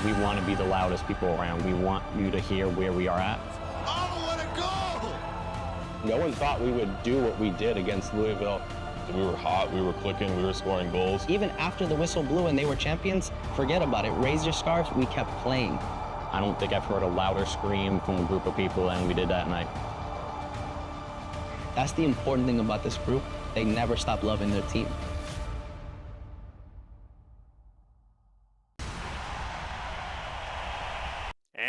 We want to be the loudest people around. We want you to hear where we are at. Oh, what a goal! No one thought we would do what we did against Louisville. We were hot, we were clicking, we were scoring goals. Even after the whistle blew and they were champions, forget about it. Raise your scarves, we kept playing. I don't think I've heard a louder scream from a group of people than we did that night. That's the important thing about this group. They never stop loving their team.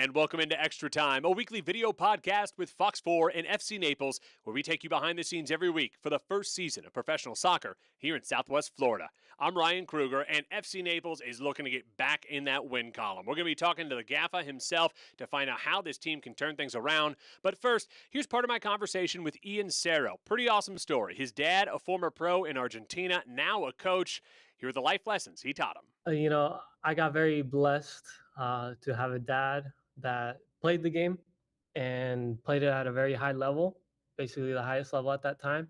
And welcome into Extra Time, a weekly video podcast with Fox 4 and FC Naples, where we take you behind the scenes every week for the first season of professional soccer here in Southwest Florida. I'm Ryan Kruger, and FC Naples is looking to get back in that win column. We're going to be talking to the Gaffa himself to find out how this team can turn things around. But first, here's part of my conversation with Ian Cerro. Pretty awesome story. His dad, a former pro in Argentina, now a coach. Here are the life lessons he taught him. You know, I got very blessed to have a dad that played the game and played it at a very high level, basically the highest level at that time.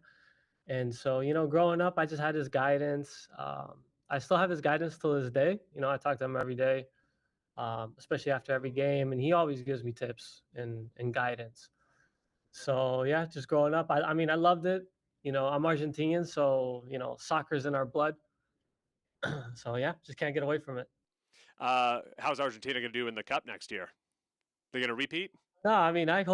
And so, you know, growing up, I just had his guidance. I still have his guidance till this day. You know, I talk to him every day, especially after every game, and he always gives me tips and guidance. So, yeah, just growing up, I mean, I loved it. You know, I'm Argentinian, so, you know, soccer's in our blood. So, yeah, just can't get away from it. How's Argentina going to do in the Cup next year? They're going to repeat? No, I mean, I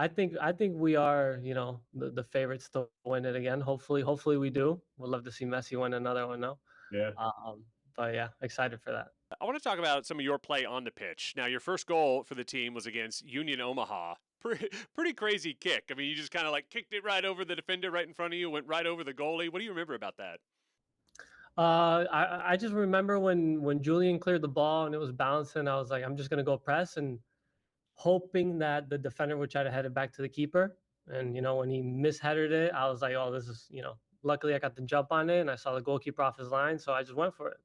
think we are, you know, the favorites to win it again. Hopefully we do. We'd love to see Messi win another one now. Yeah. But yeah, excited for that. I want to talk about some of your play on the pitch. Now, your first goal for the team was against Union Omaha. Pretty crazy kick. I mean, you just kind of like kicked it right over the defender right in front of you, went right over the goalie. What do you remember about that? I just remember when Julian cleared the ball and it was bouncing, I was like, I'm just going to go press and hoping that the defender would try to head it back to the keeper. And, you know, when he misheaded it, I was like, oh, this is, you know, luckily I got the jump on it and I saw the goalkeeper off his line. So I just went for it.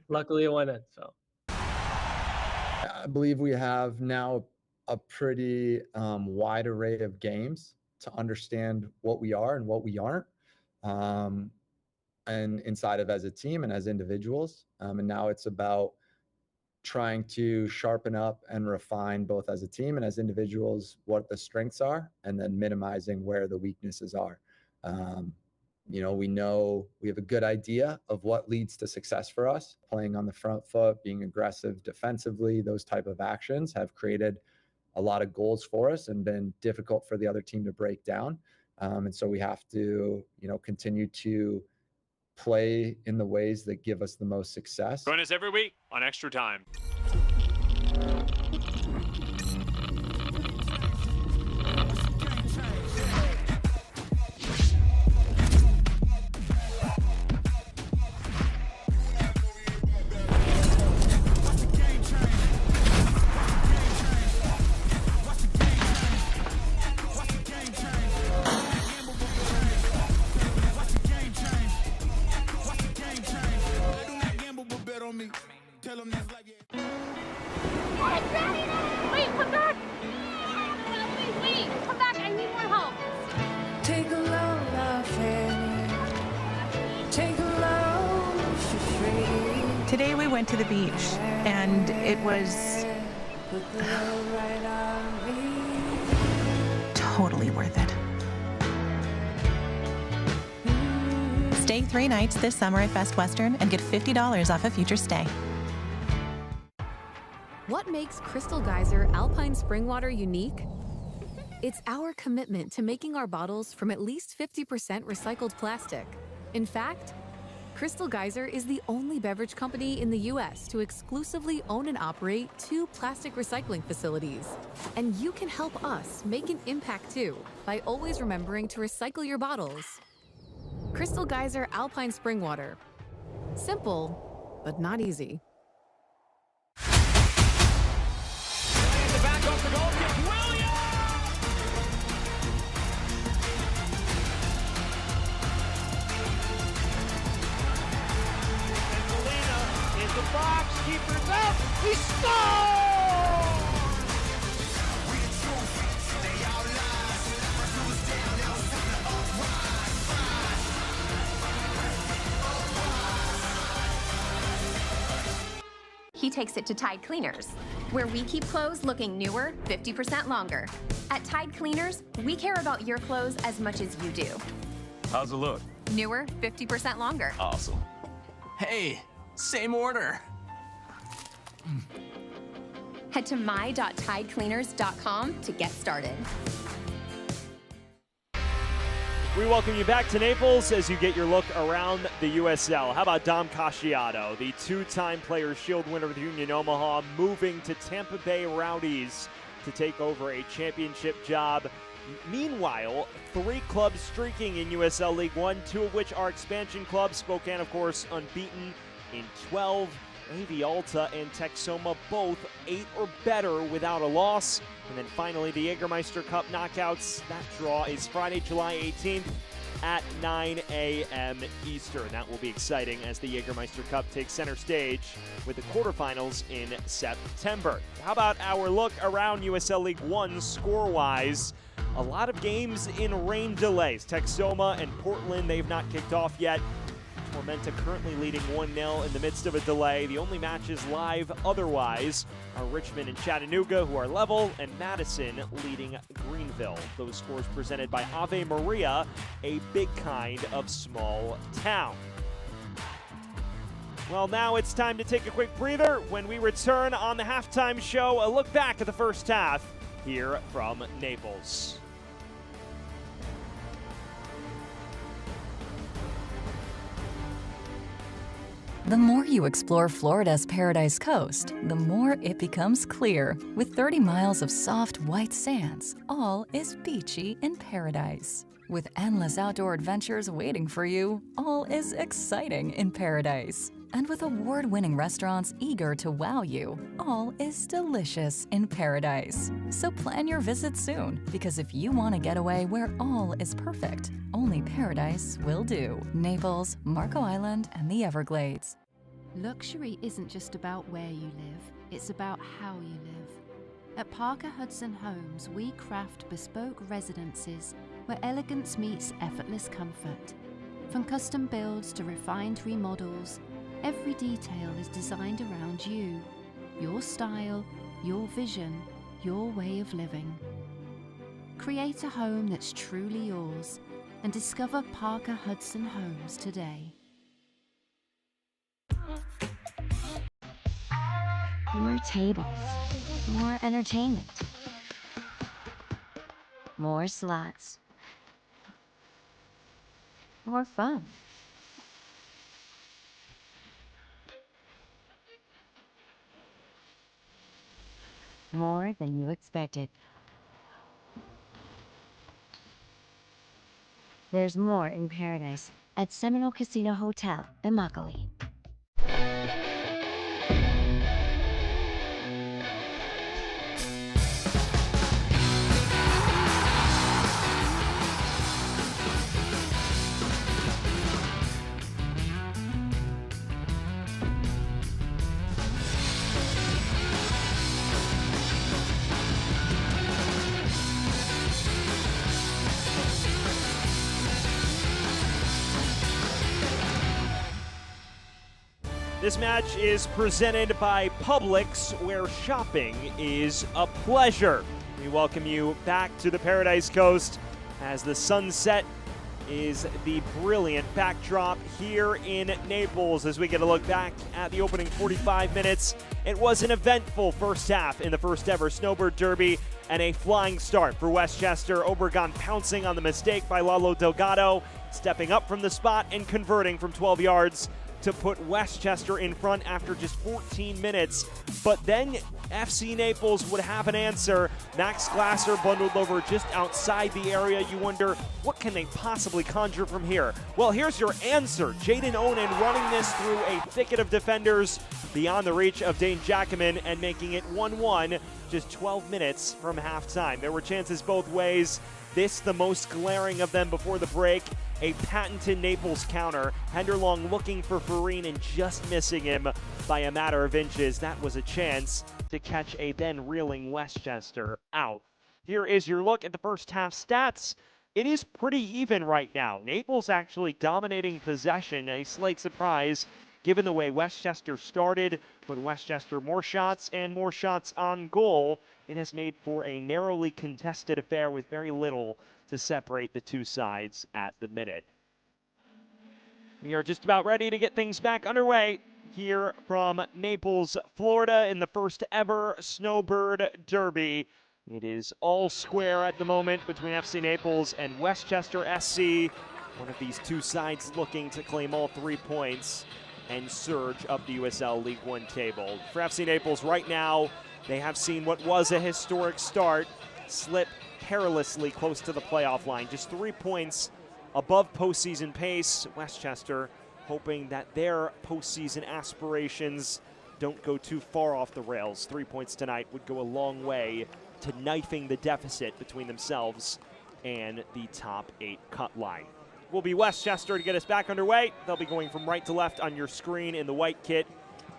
Luckily it went in. So I believe we have now a pretty wide array of games to understand what we are and what we aren't. And inside of as a team and as individuals. And now it's about trying to sharpen up and refine both as a team and as individuals what the strengths are, and then minimizing where the weaknesses are. You know we have a good idea of what leads to success for us. Playing on the front foot, being aggressive defensively, those type of actions have created a lot of goals for us and been difficult for the other team to break down. And so we have to, you know, continue to play in the ways that give us the most success. Join us every week on Extra Time. Today we went to the beach, and it was totally worth it. Stay 3 nights this summer at Best Western and get $50 off a future stay. What makes Crystal Geyser Alpine Spring Water unique? It's our commitment to making our bottles from at least 50% recycled plastic. In fact, Crystal Geyser is the only beverage company in the U.S. to exclusively own and operate 2 plastic recycling facilities. And you can help us make an impact too by always remembering to recycle your bottles. Crystal Geyser Alpine Spring Water. Simple, but not easy. The back off the goal kick. Williams! The box, keeper's up, he scores! He takes it to Tide Cleaners, where we keep clothes looking newer 50% longer. At Tide Cleaners, we care about your clothes as much as you do. How's it look? Newer 50% longer. Awesome. Hey, same order. Head to my.tidecleaners.com to get started. We welcome you back to Naples as you get your look around the USL. How about Dom Casciato, the two-time Players' Shield winner with Union Omaha, moving to Tampa Bay Rowdies to take over a championship job. Meanwhile, 3 clubs streaking in USL League One, 2 of which are expansion clubs. Spokane, of course, unbeaten in 12. AV Alta and Texoma both 8 or better without a loss. And then finally, the Jägermeister Cup knockouts. That draw is Friday, July 18th at 9 a.m. Eastern. That will be exciting as the Jägermeister Cup takes center stage with the quarterfinals in September. How about our look around USL League One score-wise? A lot of games in rain delays. Texoma and Portland, they've not kicked off yet. Tormenta currently leading 1-0 in the midst of a delay. The only matches live otherwise are Richmond and Chattanooga, who are level, and Madison leading Greenville. Those scores presented by Ave Maria, a big kind of small town. Well, now it's time to take a quick breather. When we return on the halftime show, a look back at the first half here from Naples. The more you explore Florida's Paradise Coast, the more it becomes clear. With 30 miles of soft white sands, all is beachy in paradise. With endless outdoor adventures waiting for you, all is exciting in paradise. And with award-winning restaurants eager to wow you, all is delicious in paradise. So plan your visit soon, because if you want a getaway where all is perfect, only paradise will do. Naples, Marco Island, and the Everglades. Luxury isn't just about where you live, it's about how you live. At Parker Hudson Homes, we craft bespoke residences where elegance meets effortless comfort. From custom builds to refined remodels, every detail is designed around you, your style, your vision, your way of living. Create a home that's truly yours and discover Parker Hudson Homes today. More tables, more entertainment, more slots, more fun. More than you expected. There's more in paradise at Seminole Casino Hotel in Immokalee. This match is presented by Publix, where shopping is a pleasure. We welcome you back to the Paradise Coast as the sunset is the brilliant backdrop here in Naples as we get a look back at the opening 45 minutes. It was an eventful first half in the first ever Snowbird Derby and a flying start for Westchester. Obregon pouncing on the mistake by Lalo Delgado, stepping up from the spot and converting from 12 yards to put Westchester in front after just 14 minutes. But then FC Naples would have an answer. Max Glasser bundled over just outside the area. You wonder, what can they possibly conjure from here? Well, here's your answer. Jaden Onen running this through a thicket of defenders beyond the reach of Dane Jackaman and making it 1-1 just 12 minutes from halftime. There were chances both ways. This the most glaring of them before the break. A patented Naples counter. Henderlong looking for Farine and just missing him by a matter of inches. That was a chance to catch a then reeling Westchester out. Here is your look at the first half stats. It is pretty even right now. Naples actually dominating possession, a slight surprise given the way Westchester started, but Westchester more shots and more shots on goal. It has made for a narrowly contested affair with very little to separate the two sides at the minute. We are just about ready to get things back underway here from Naples, Florida in the first ever Snowbird Derby. It is all square at the moment between FC Naples and Westchester SC. One of these two sides looking to claim all 3 points and surge up the USL League One table. For FC Naples right now, they have seen what was a historic start slip perilously close to the playoff line. Just 3 points above postseason pace. Westchester hoping that their postseason aspirations don't go too far off the rails. 3 points tonight would go a long way to knifing the deficit between themselves and the top 8 cut line. Will be Westchester to get us back underway. They'll be going from right to left on your screen in the white kit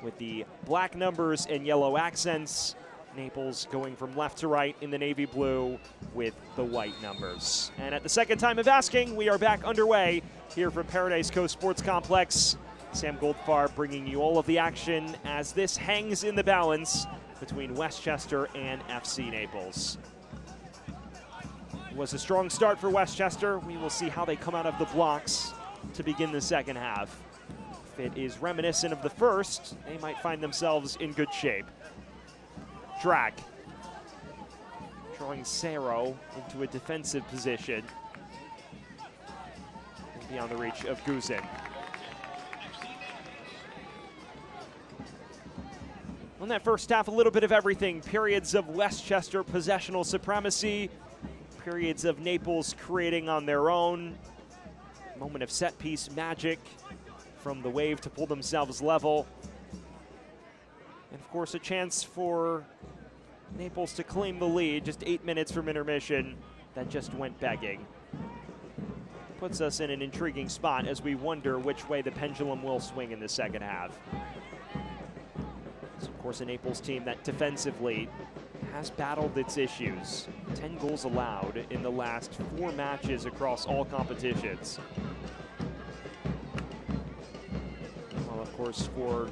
with the black numbers and yellow accents. Naples going from left to right in the navy blue with the white numbers. And at the second time of asking, we are back underway here from Paradise Coast Sports Complex. Sam Goldfarb bringing you all of the action as this hangs in the balance between Westchester and FC Naples. It was a strong start for Westchester. We will see how they come out of the blocks to begin the second half. If it is reminiscent of the first, they might find themselves in good shape. Drag. Drawing Cerro into a defensive position. Beyond the reach of Guzin. On that first half, a little bit of everything. Periods of Westchester possessional supremacy. Periods of Naples creating on their own. Moment of set-piece magic from the Wave to pull themselves level. And of course, a chance for Naples to claim the lead just 8 minutes from intermission that just went begging. Puts us in an intriguing spot as we wonder which way the pendulum will swing in the second half. It's of course a Naples team that defensively has battled its issues. 10 goals allowed in the last 4 matches across all competitions. Well, of course, for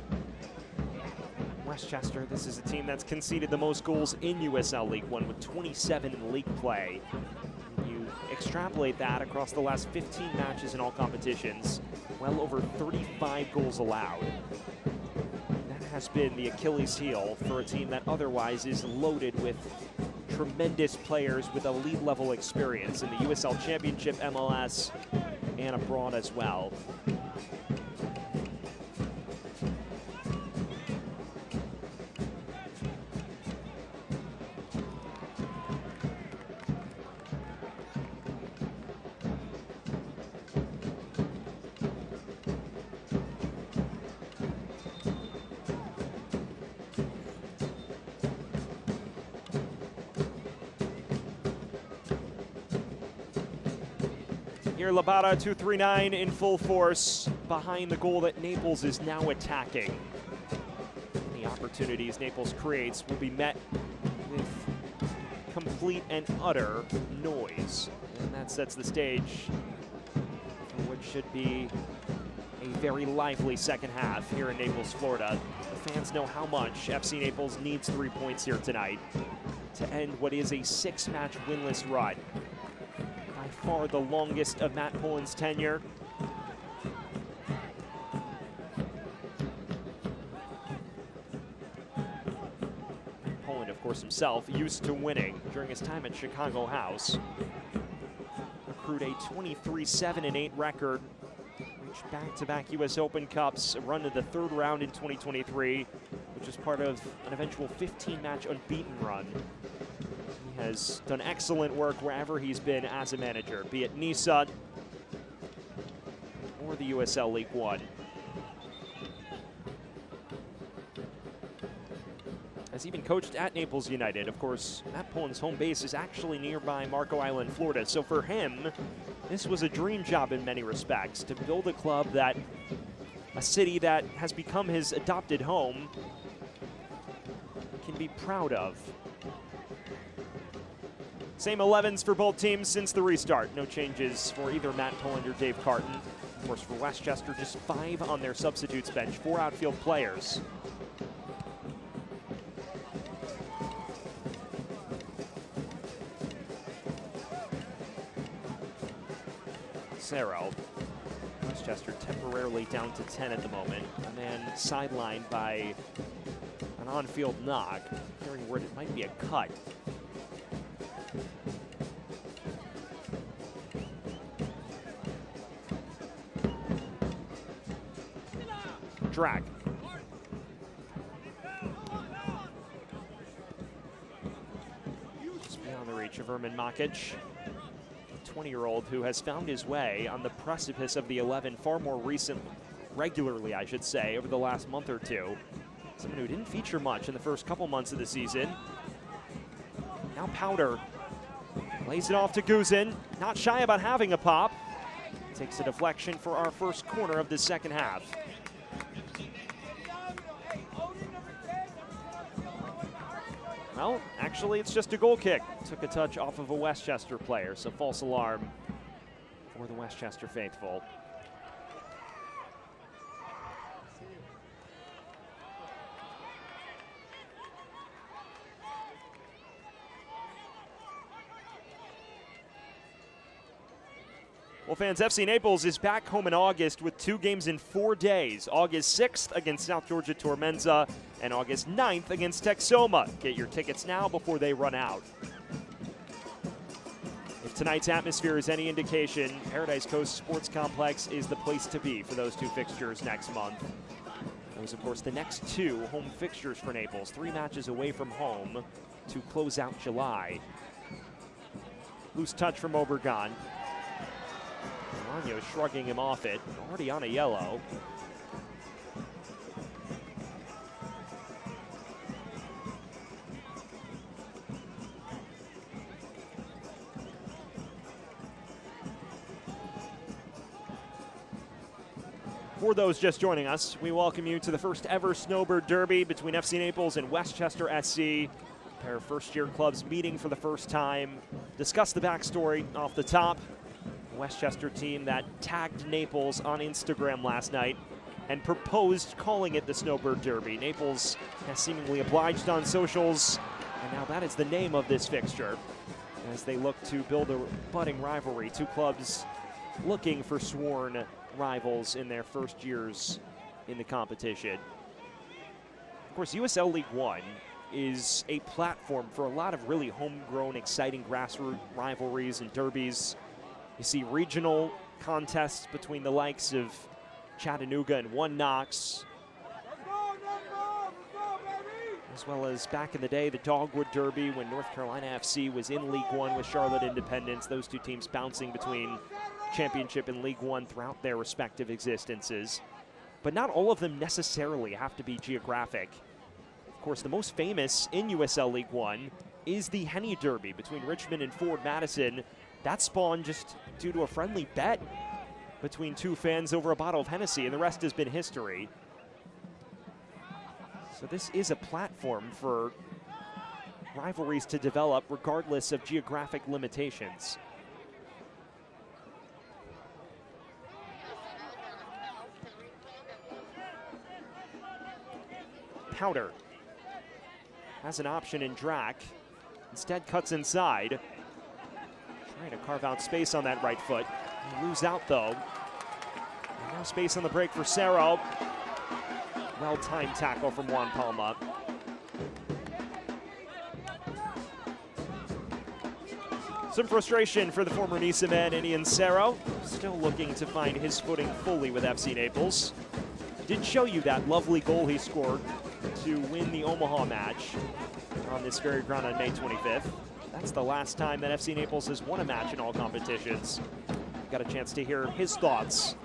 Westchester, this is a team that's conceded the most goals in USL League One with 27 in league play. You extrapolate that across the last 15 matches in all competitions, well over 35 goals allowed. That has been the Achilles heel for a team that otherwise is loaded with tremendous players with elite level experience in the USL Championship, MLS, and abroad as well. Here, Labata 239 in full force behind the goal that Naples is now attacking. Any opportunities Naples creates will be met with complete and utter noise. And that sets the stage for what should be a very lively second half here in Naples, Florida. The fans know how much FC Naples needs 3 points here tonight to end what is a 6-match winless run. Far the longest of Matt Pullen's tenure. Pullen, of course, himself used to winning during his time at Chicago House. Accrued a 23-7-8 record. Reached back-to-back US Open Cups, a run to the 3rd round in 2023, which was part of an eventual 15-match unbeaten run. Has done excellent work wherever he's been as a manager, be it Nisa or the USL League One. Has even coached at Naples United. Of course, Matt Pullen's home base is actually nearby Marco Island, Florida. So for him, this was a dream job in many respects, to build a club that, a city that has become his adopted home, can be proud of. Same 11s for both teams since the restart. No changes for either Matt Pullen or Dave Carton. Of course, for Westchester, just 5 on their substitutes bench, 4 outfield players. Cerro. Westchester temporarily down to 10 at the moment, and then sidelined by an on-field knock. Hearing word it might be a cut. Drag. Just beyond the reach of Erman Makic, a 20-year-old who has found his way on the precipice of the 11 far more regularly, I should say, over the last month or two. Someone who didn't feature much in the first couple months of the season. Now Powder lays it off to Guzin, not shy about having a pop. Takes a deflection for our first corner of the second half. Well, actually, it's just a goal kick. Took a touch off of a Westchester player, so false alarm for the Westchester faithful. Well, fans, FC Naples is back home in August with 2 games in 4 days. August 6th against South Georgia Tormenza and August 9th against Texoma. Get your tickets now before they run out. If tonight's atmosphere is any indication, Paradise Coast Sports Complex is the place to be for those 2 fixtures next month. Those, of course, the next 2 home fixtures for Naples. 3 matches away from home to close out July. Loose touch from Obregon. Bolaño shrugging him off it, already on a yellow. For those just joining us, we welcome you to the first ever Snowbird Derby between FC Naples and Westchester SC. A pair of first-year clubs meeting for the first time. Discuss the backstory off the top. Westchester team that tagged Naples on Instagram last night and proposed calling it the Snowbird Derby. Naples has seemingly obliged on socials, and now that is the name of this fixture as they look to build a budding rivalry. 2 clubs looking for sworn rivals in their first years in the competition. Of course, USL League One is a platform for a lot of really homegrown, exciting grassroots rivalries and derbies. You see regional contests between the likes of Chattanooga and One Knox, as well as back in the day, the Dogwood Derby when North Carolina FC was in League One with Charlotte Independence. Those 2 teams bouncing between Championship and League One throughout their respective existences. But not all of them necessarily have to be geographic. Of course, the most famous in USL League One is the Henny Derby between Richmond and Ford Madison. That spawned just due to a friendly bet between 2 fans over a bottle of Hennessy, and the rest has been history. So this is a platform for rivalries to develop regardless of geographic limitations. Powder has an option in Drac. Instead cuts inside. Trying to carve out space on that right foot. He'll lose out though. And now space on the break for Cerro. Well-timed tackle from Juan Palma. Some frustration for the former Nice man, Inian Cerro. Still looking to find his footing fully with FC Naples. Did show you that lovely goal he scored to win the Omaha match on this very ground on May 25th. That's the last time that FC Naples has won a match in all competitions. Got a chance to hear his thoughts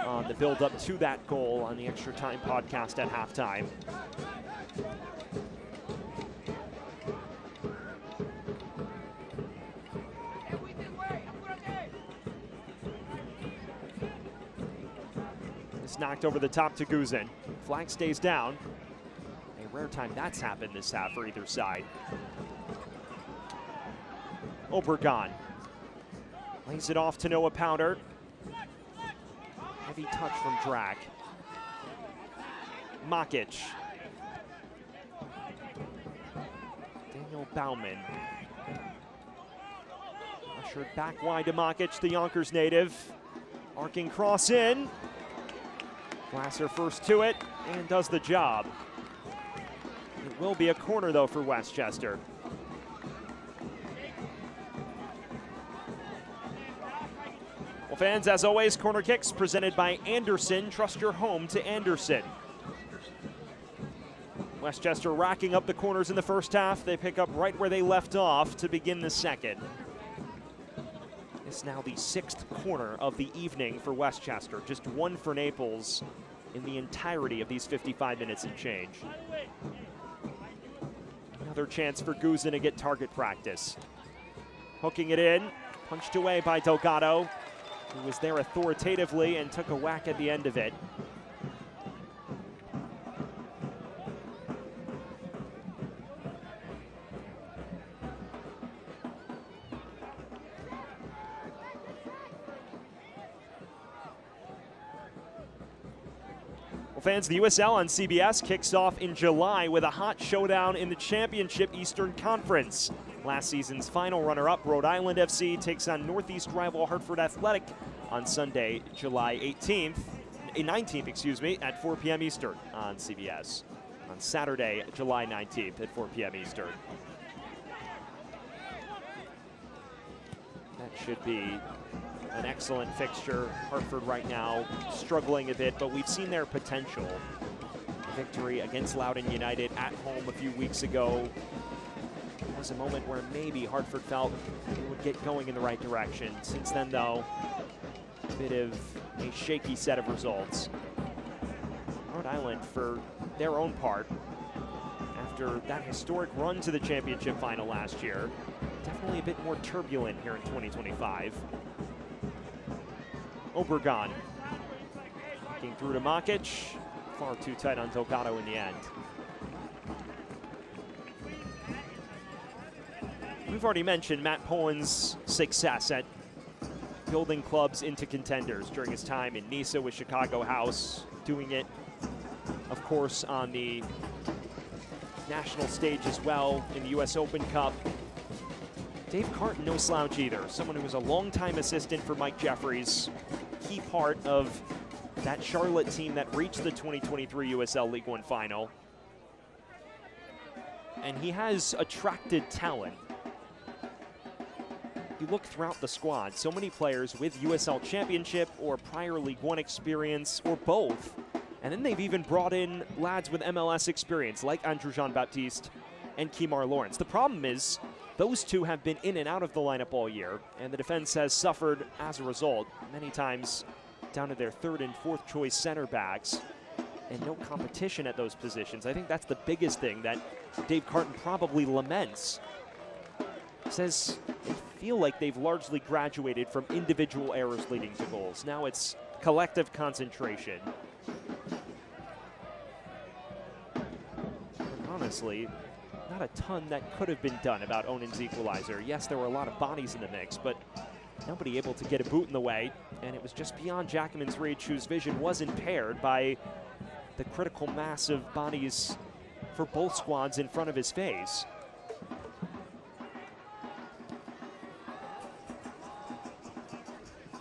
on the build-up to that goal on the Extra Time podcast at halftime. It's knocked over the top to Guzin. Flag stays down. A rare time that's happened this half for either side. Obregon lays it off to Noah Powder. Heavy touch from Drac. Makic. Daniel Bauman. Ushered back wide to Makic, the Yonkers native. Arcing cross in. Glasser first to it and does the job. It will be a corner though for Westchester. fans, as always, corner kicks presented by Anderson. Trust your home to Anderson. Westchester racking up the corners in the first half. They pick up right where they left off to begin the second. It's now the 6th corner of the evening for Westchester. Just one for Naples in the entirety of these 55 minutes and change. Another chance for Guzin to get target practice. Hooking it in, punched away by Delgado, who was there authoritatively and took a whack at the end of it. Fans, the USL on CBS kicks off in July with a hot showdown in the Championship Eastern Conference. Last season's final runner-up, Rhode Island FC, takes on Northeast rival Hartford Athletic on Sunday, July 19th, at 4 p.m. Eastern on CBS. On Saturday, July 19th at 4 p.m. Eastern. That should be an excellent fixture. Hartford right now struggling a bit, but we've seen their potential. Victory against Loudoun United at home a few weeks ago was a moment where maybe Hartford felt they would get going in the right direction. Since then, though, a bit of a shaky set of results. Rhode Island, for their own part, after that historic run to the championship final last year, definitely a bit more turbulent here in 2025. Obregon looking through to Makic, far too tight on Delgado in the end. We've already mentioned Matt Pohen's success at building clubs into contenders during his time in Nisa with Chicago House, doing it, of course, on the national stage as well in the US Open Cup. Dave Carton, no slouch either. Someone who was a longtime assistant for Mike Jeffries, key part of that Charlotte team that reached the 2023 USL League One final. And he has attracted talent. You look throughout the squad, so many players with USL Championship or prior League One experience or both. And then they've even brought in lads with MLS experience like Andrew Jean-Baptiste and Kemar Lawrence. The problem is those two have been in and out of the lineup all year, and the defense has suffered as a result, many times down to their third and fourth choice center backs, and no competition at those positions. I think that's the biggest thing that Dave Carton probably laments. Says they feel like they've largely graduated from individual errors leading to goals. Now it's collective concentration. And honestly, not a ton that could have been done about Onan's equalizer. Yes, there were a lot of bodies in the mix, but nobody able to get a boot in the way, and it was just beyond Jackman's reach, whose vision was impaired by the critical mass of bodies for both squads in front of his face.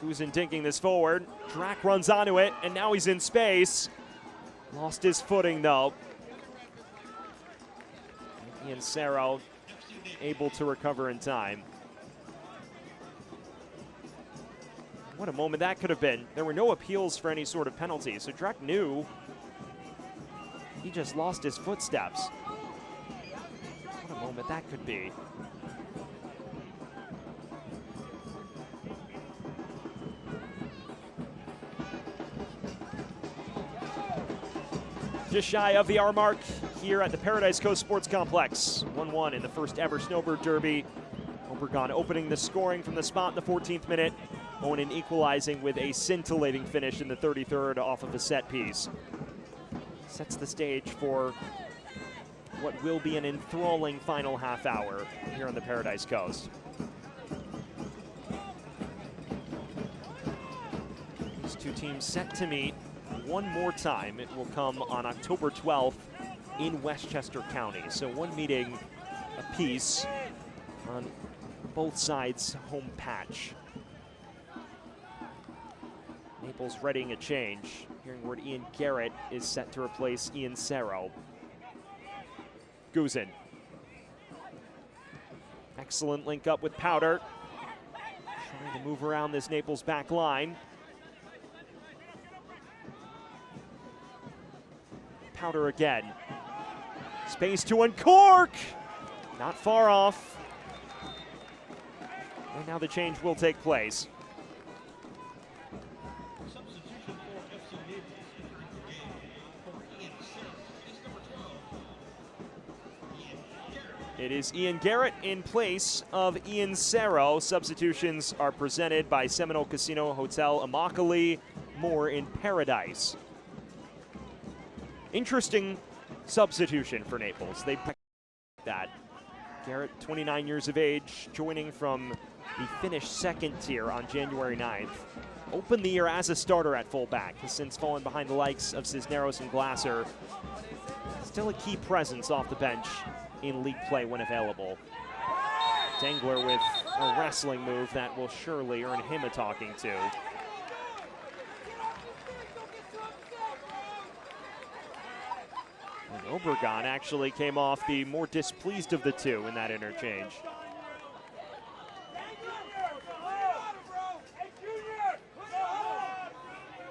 Guzin dinking this forward. Drac runs onto it, and now he's in space. Lost his footing, though. Ian Serro able to recover in time. What a moment that could have been. There were no appeals for any sort of penalty, so Drac knew he just lost his footsteps. What a moment that could be. Just shy of the hour mark here at the Paradise Coast Sports Complex. 1-1 in the first ever Snowbird Derby. Obregon opening the scoring from the spot in the 14th minute. Onan equalizing with a scintillating finish in the 33rd off of a set piece. Sets the stage for what will be an enthralling final half hour here on the Paradise Coast. These two teams set to meet one more time. It will come on October 12th in Westchester County. So one meeting apiece on both sides' home patch. Naples readying a change. Hearing word Ian Garrett is set to replace Ian Serro. Guzin. Excellent link up with Powder. Trying to move around this Naples back line. Powder again. Space to uncork. Not far off. And now the change will take place. It is Ian Garrett in place of Ian Cerro. Substitutions are presented by Seminole Casino Hotel Immokalee. More in Paradise. Interesting substitution for Naples. They that. Garrett, 29 years of age, joining from the Finnish second tier on January 9th. Opened the year as a starter at fullback. Has since fallen behind the likes of Cisneros and Glasser. Still a key presence off the bench in league play when available. Dangler with a wrestling move that will surely earn him a talking to. And Obregon actually came off the more displeased of the two in that interchange.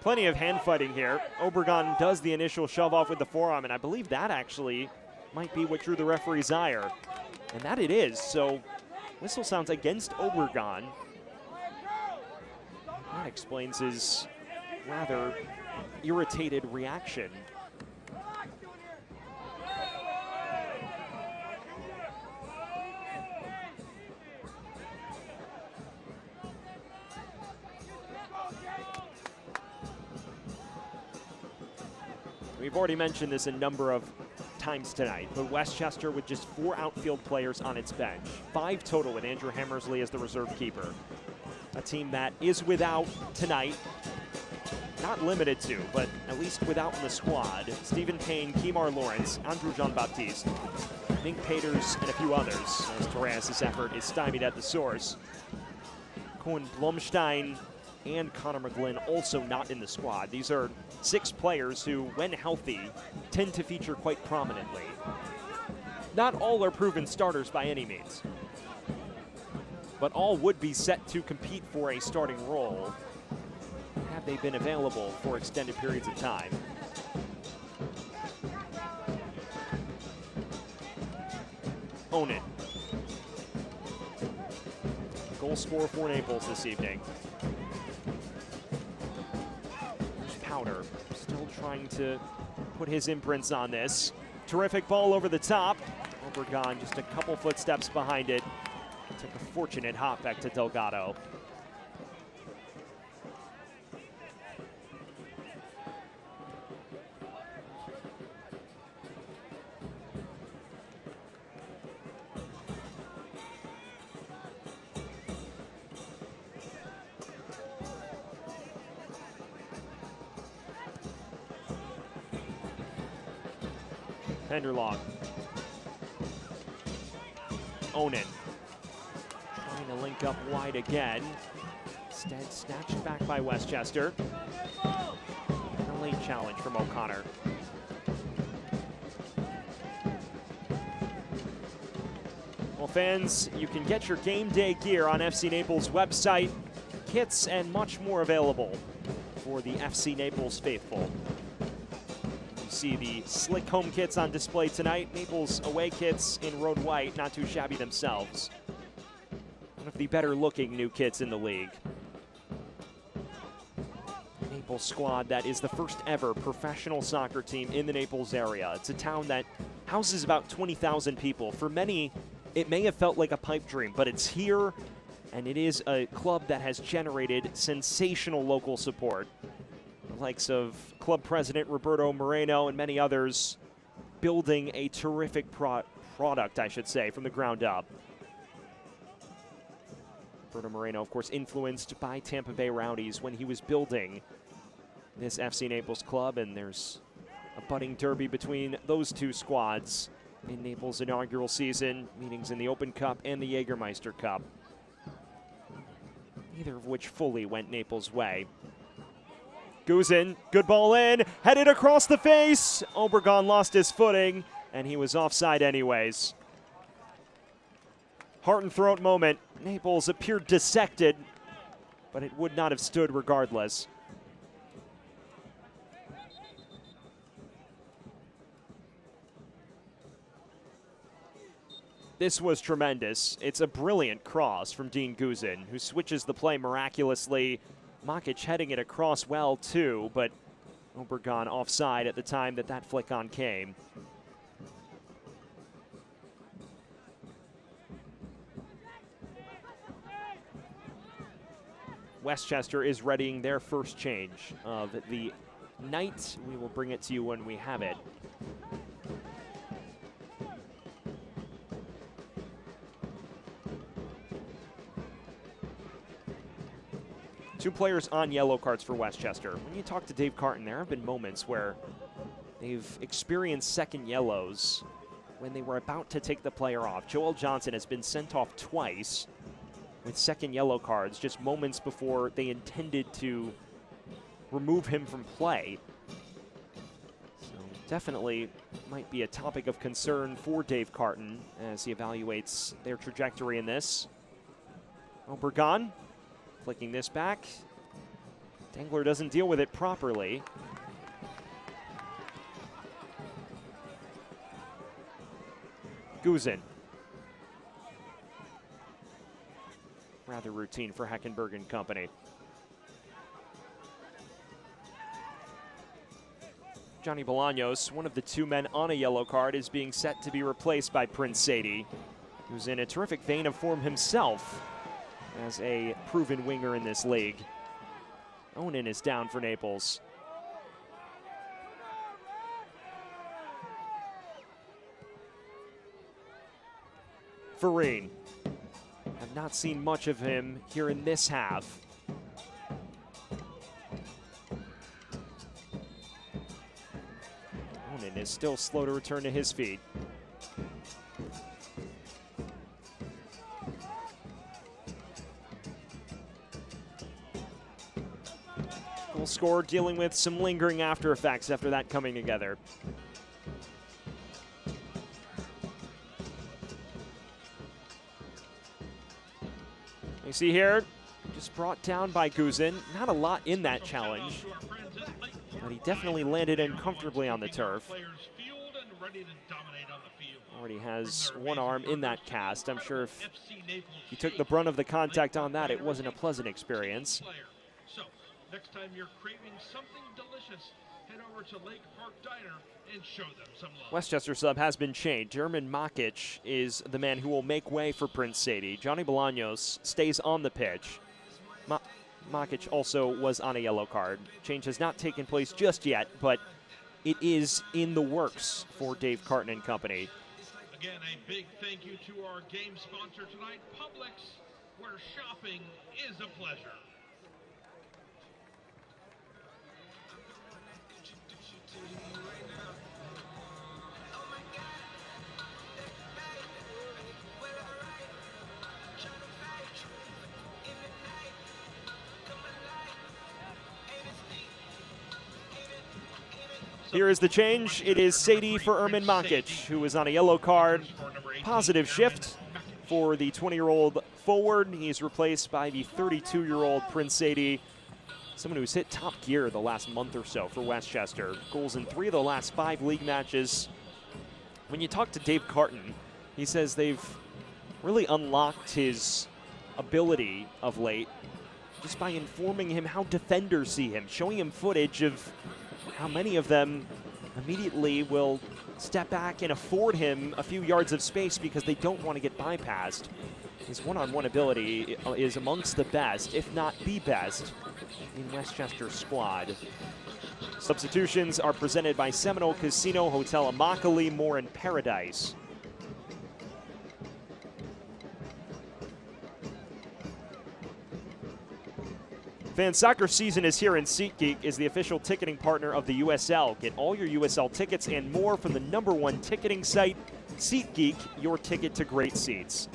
Plenty of hand fighting here. Obregon does the initial shove off with the forearm, and I believe that actually might be what drew the referee's ire. And that it is, so whistle sounds against Obregon. That explains his rather irritated reaction. We've already mentioned this a number of times tonight, but Westchester with just 4 outfield players on its bench. 5 total with Andrew Hammersley as the reserve keeper. A team that is without tonight, not limited to, but at least without in the squad, Stephen Payne, Kemar Lawrence, Andrew Jean-Baptiste, Mink Peters, and a few others, as Torres' effort is stymied at the source. Cohen Blomstein and Connor McGlynn also not in the squad. These are 6 players who, when healthy, tend to feature quite prominently. Not all are proven starters by any means, but all would be set to compete for a starting role had they been available for extended periods of time. Own it. Goal scorer for Naples this evening. Powder still trying to put his imprints on this. Terrific ball over the top. Obregon just a couple footsteps behind it. Took a fortunate hop back to Delgado. Penderlock. Onan. Trying to link up wide again. Instead, snatched back by Westchester. And a late challenge from O'Connor. Well, fans, you can get your game day gear on FC Naples' website. Kits and much more available for the FC Naples faithful. See the slick home kits on display tonight. Naples away kits in road white, not too shabby themselves. One of the better looking new kits in the league. Naples squad that is the first ever professional soccer team in the Naples area. It's a town that houses about 20,000 people. For many, it may have felt like a pipe dream, but it's here, and it is a club that has generated sensational local support. The likes of club president Roberto Moreno and many others building a terrific product, I should say, from the ground up. Roberto Moreno, of course, influenced by Tampa Bay Rowdies when he was building this FC Naples club, and there's a budding derby between those two squads in Naples' inaugural season, meetings in the Open Cup and the Jägermeister Cup, neither of which fully went Naples' way. Guzin, good ball in, headed across the face. Obregon lost his footing, and he was offside anyways. Heart and throat moment. Naples appeared dissected but it would not have stood regardless. This was tremendous. It's a brilliant cross from Dean Guzin, who switches the play miraculously. Makic heading it across well, too, but Obregon offside at the time that flick on came. Westchester is readying their first change of the night. We will bring it to you when we have it. Two players on yellow cards for Westchester. When you talk to Dave Carton, there have been moments where they've experienced second yellows when they were about to take the player off. Joel Johnson has been sent off twice with second yellow cards, just moments before they intended to remove him from play. So definitely might be a topic of concern for Dave Carton as he evaluates their trajectory in this. Obregon flicking this back. Dangler doesn't deal with it properly. Guzin. Rather routine for Heckenberg and company. Johnny Bolaños, one of the two men on a yellow card, is being set to be replaced by Prince Sadie, who's in a terrific vein of form himself as a proven winger in this league. Onan is down for Naples. Farine. Have not seen much of him here in this half. Onan is still slow to return to his feet. Goal scorer dealing with some lingering after effects after that coming together. You see here, just brought down by Guzin. Not a lot in that challenge, but he definitely landed uncomfortably on the turf. Already has one arm in that cast. I'm sure if he took the brunt of the contact on that, it wasn't a pleasant experience. So, next time you're craving something delicious, head over to Lake Park Diner and show them some love. Westchester sub has been changed. German Makic is the man who will make way for Prince Sadie. Johnny Bolaños stays on the pitch. Makic also was on a yellow card. Change has not taken place just yet, but it is in the works for Dave Carton and company. Again, a big thank you to our game sponsor tonight, Publix, where shopping is a pleasure. Here is the change. It is Sadie for Ermin Makic, who is on a yellow card. Positive shift for the 20-year-old forward. He's replaced by the 32-year-old Prince Sadie, someone who's hit top gear the last month or so for Westchester. Goals in 3 of the last 5 league matches. When you talk to Dave Carton, he says they've really unlocked his ability of late just by informing him how defenders see him, showing him footage of how many of them immediately will step back and afford him a few yards of space because they don't want to get bypassed. His one-on-one ability is amongst the best, if not the best, in Westchester's squad. Substitutions are presented by Seminole Casino Hotel Immokalee, more in Paradise. Fan soccer season is here, and SeatGeek is the official ticketing partner of the USL. Get all your USL tickets and more from the #1 ticketing site, SeatGeek, your ticket to great seats.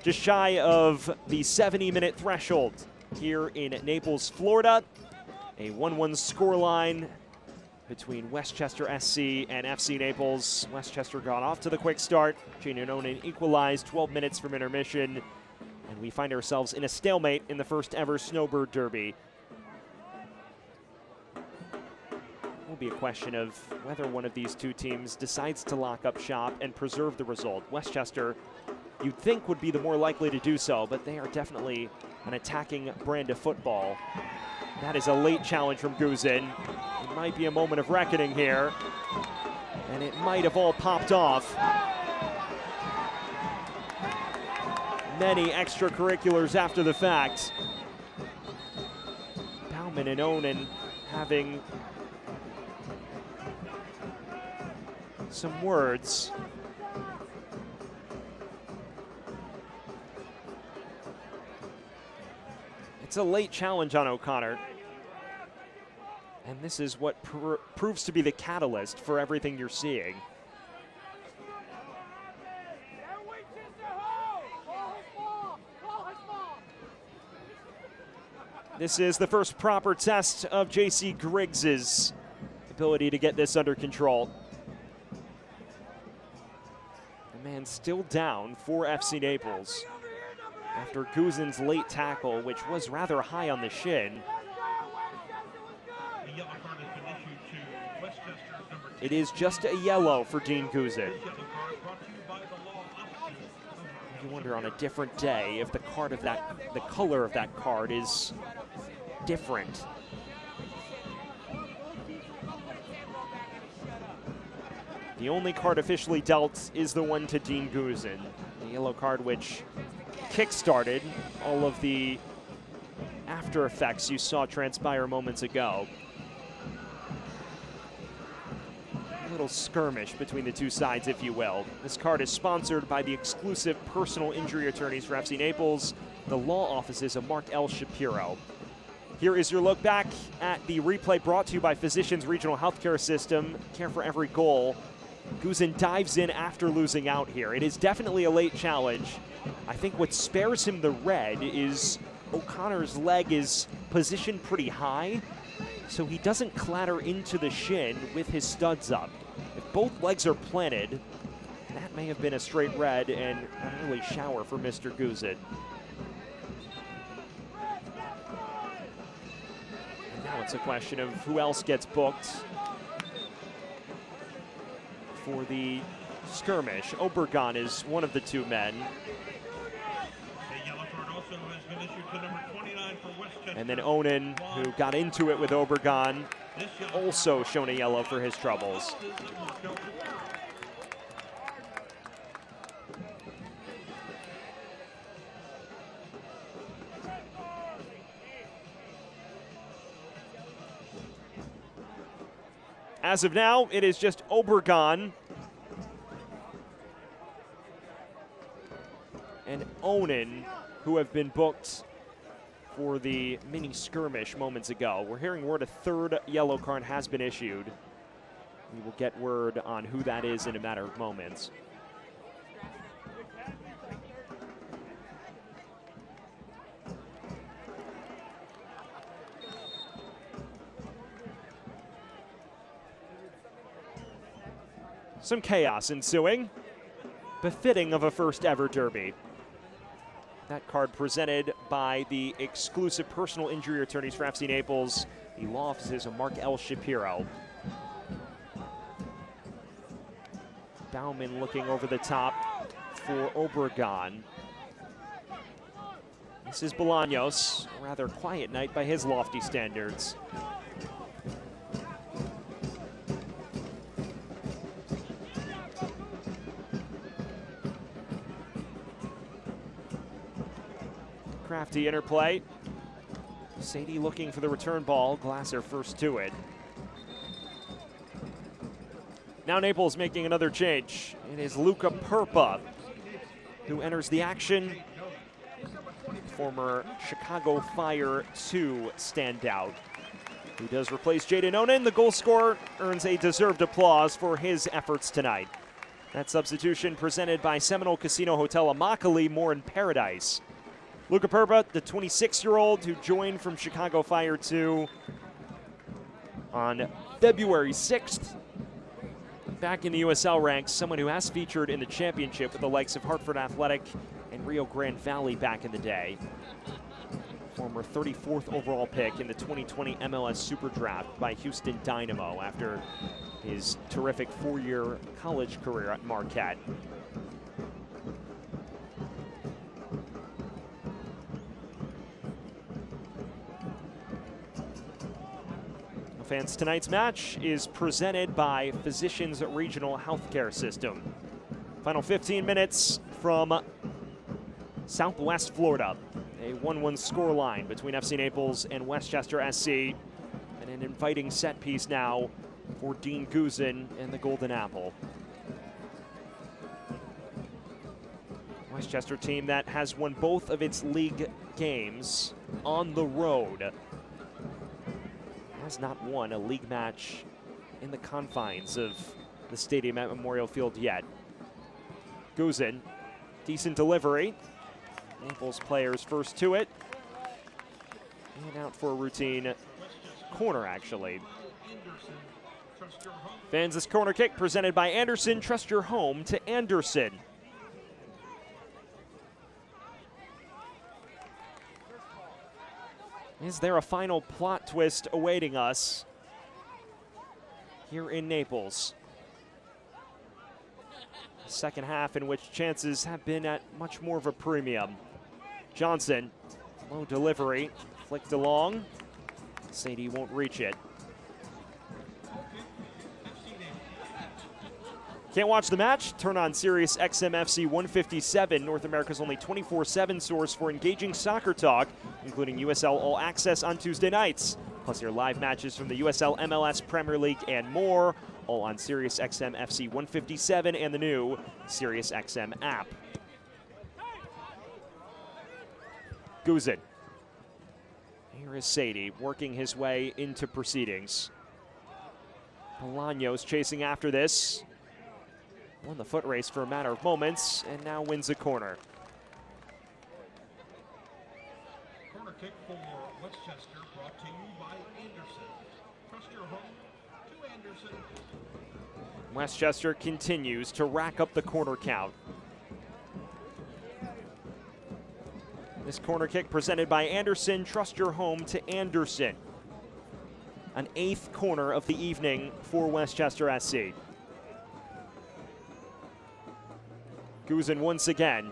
Just shy of the 70-minute threshold here in Naples, Florida. A 1-1 scoreline between Westchester SC and FC Naples. Westchester got off to the quick start. Onan equalized 12 minutes from intermission. And we find ourselves in a stalemate in the first ever Snowbird Derby. It will be a question of whether one of these two teams decides to lock up shop and preserve the result. Westchester, you'd think, would be the more likely to do so, but they are definitely an attacking brand of football. That is a late challenge from Guzin. It might be a moment of reckoning here, and it might have all popped off. Many extracurriculars after the fact. Bauman and Onan having some words. It's a late challenge on O'Connor. And this is what proves to be the catalyst for everything you're seeing. This is the first proper test of J.C. Griggs's ability to get this under control. The man still down for FC Naples after Guzin's late tackle, which was rather high on the shin. It is just a yellow for Dean Guzin. You wonder on a different day if the color of that card is different. The only card officially dealt is the one to Dean Guzin, the yellow card which kick-started all of the after effects you saw transpire moments ago. A little skirmish between the two sides, if you will. This card is sponsored by the exclusive personal injury attorneys for FC Naples, the law offices of Mark L. Shapiro. Here is your look back at the replay brought to you by Physicians Regional Healthcare System. Care for every goal. Guzin dives in after losing out here. It is definitely a late challenge. I think what spares him the red is O'Connor's leg is positioned pretty high, so he doesn't clatter into the shin with his studs up. If both legs are planted, that may have been a straight red and an early shower for Mr. Guzin. And now it's a question of who else gets booked for the skirmish. Obergon is one of the two men. And then Onan, who got into it with Obergon, also shown a yellow for his troubles. As of now, it is just Obergon and Onan who have been booked for the mini skirmish moments ago. We're hearing word a third yellow card has been issued. We will get word on who that is in a matter of moments. Some chaos ensuing, befitting of a first ever derby. That card presented by the exclusive personal injury attorneys for FC Naples, the law offices of Mark L. Shapiro. Bauman looking over the top for Obregon. This is Bolaños, a rather quiet night by his lofty standards. Crafty interplay. Sadie looking for the return ball. Glasser first to it. Now Naples making another change. It is Luca Perpa who enters the action. Former Chicago Fire 2 standout, who does replace Jaden Onan. The goal scorer earns a deserved applause for his efforts tonight. That substitution presented by Seminole Casino Hotel Immokalee, more in Paradise. Luca Perpa, the 26-year-old who joined from Chicago Fire 2 on February 6th. Back in the USL ranks, someone who has featured in the championship with the likes of Hartford Athletic and Rio Grande Valley back in the day. Former 34th overall pick in the 2020 MLS Super Draft by Houston Dynamo after his terrific 4-year college career at Marquette. Fans, tonight's match is presented by Physicians Regional Healthcare System. Final 15 minutes from Southwest Florida. A 1-1 scoreline between FC Naples and Westchester SC. And an inviting set piece now for Dean Guzin and the Golden Apple. Westchester team that has won both of its league games on the road. Has not won a league match in the confines of the stadium at Memorial Field yet. Guzin, decent delivery. Naples players first to it. And out for a routine corner, actually. Fans, this corner kick presented by Anderson. Trust your home to Anderson. Is there a final plot twist awaiting us here in Naples? Second half in which chances have been at much more of a premium. Johnson, low delivery, flicked along. Sadie won't reach it. Can't watch the match? Turn on Sirius XM FC 157, North America's only 24/7 source for engaging soccer talk, including USL All Access on Tuesday nights, plus your live matches from the USL, MLS, Premier League, and more, all on Sirius XM FC 157 and the new Sirius XM app. Guzin. Here is Sadie working his way into proceedings. Bolaños chasing after this. Won the foot race for a matter of moments and now wins a corner. Corner kick for Westchester, brought to you by Anderson. Trust your home to Anderson. Westchester continues to rack up the corner count. This corner kick presented by Anderson. Trust your home to Anderson. An 8th corner of the evening for Westchester SC. Guzin once again.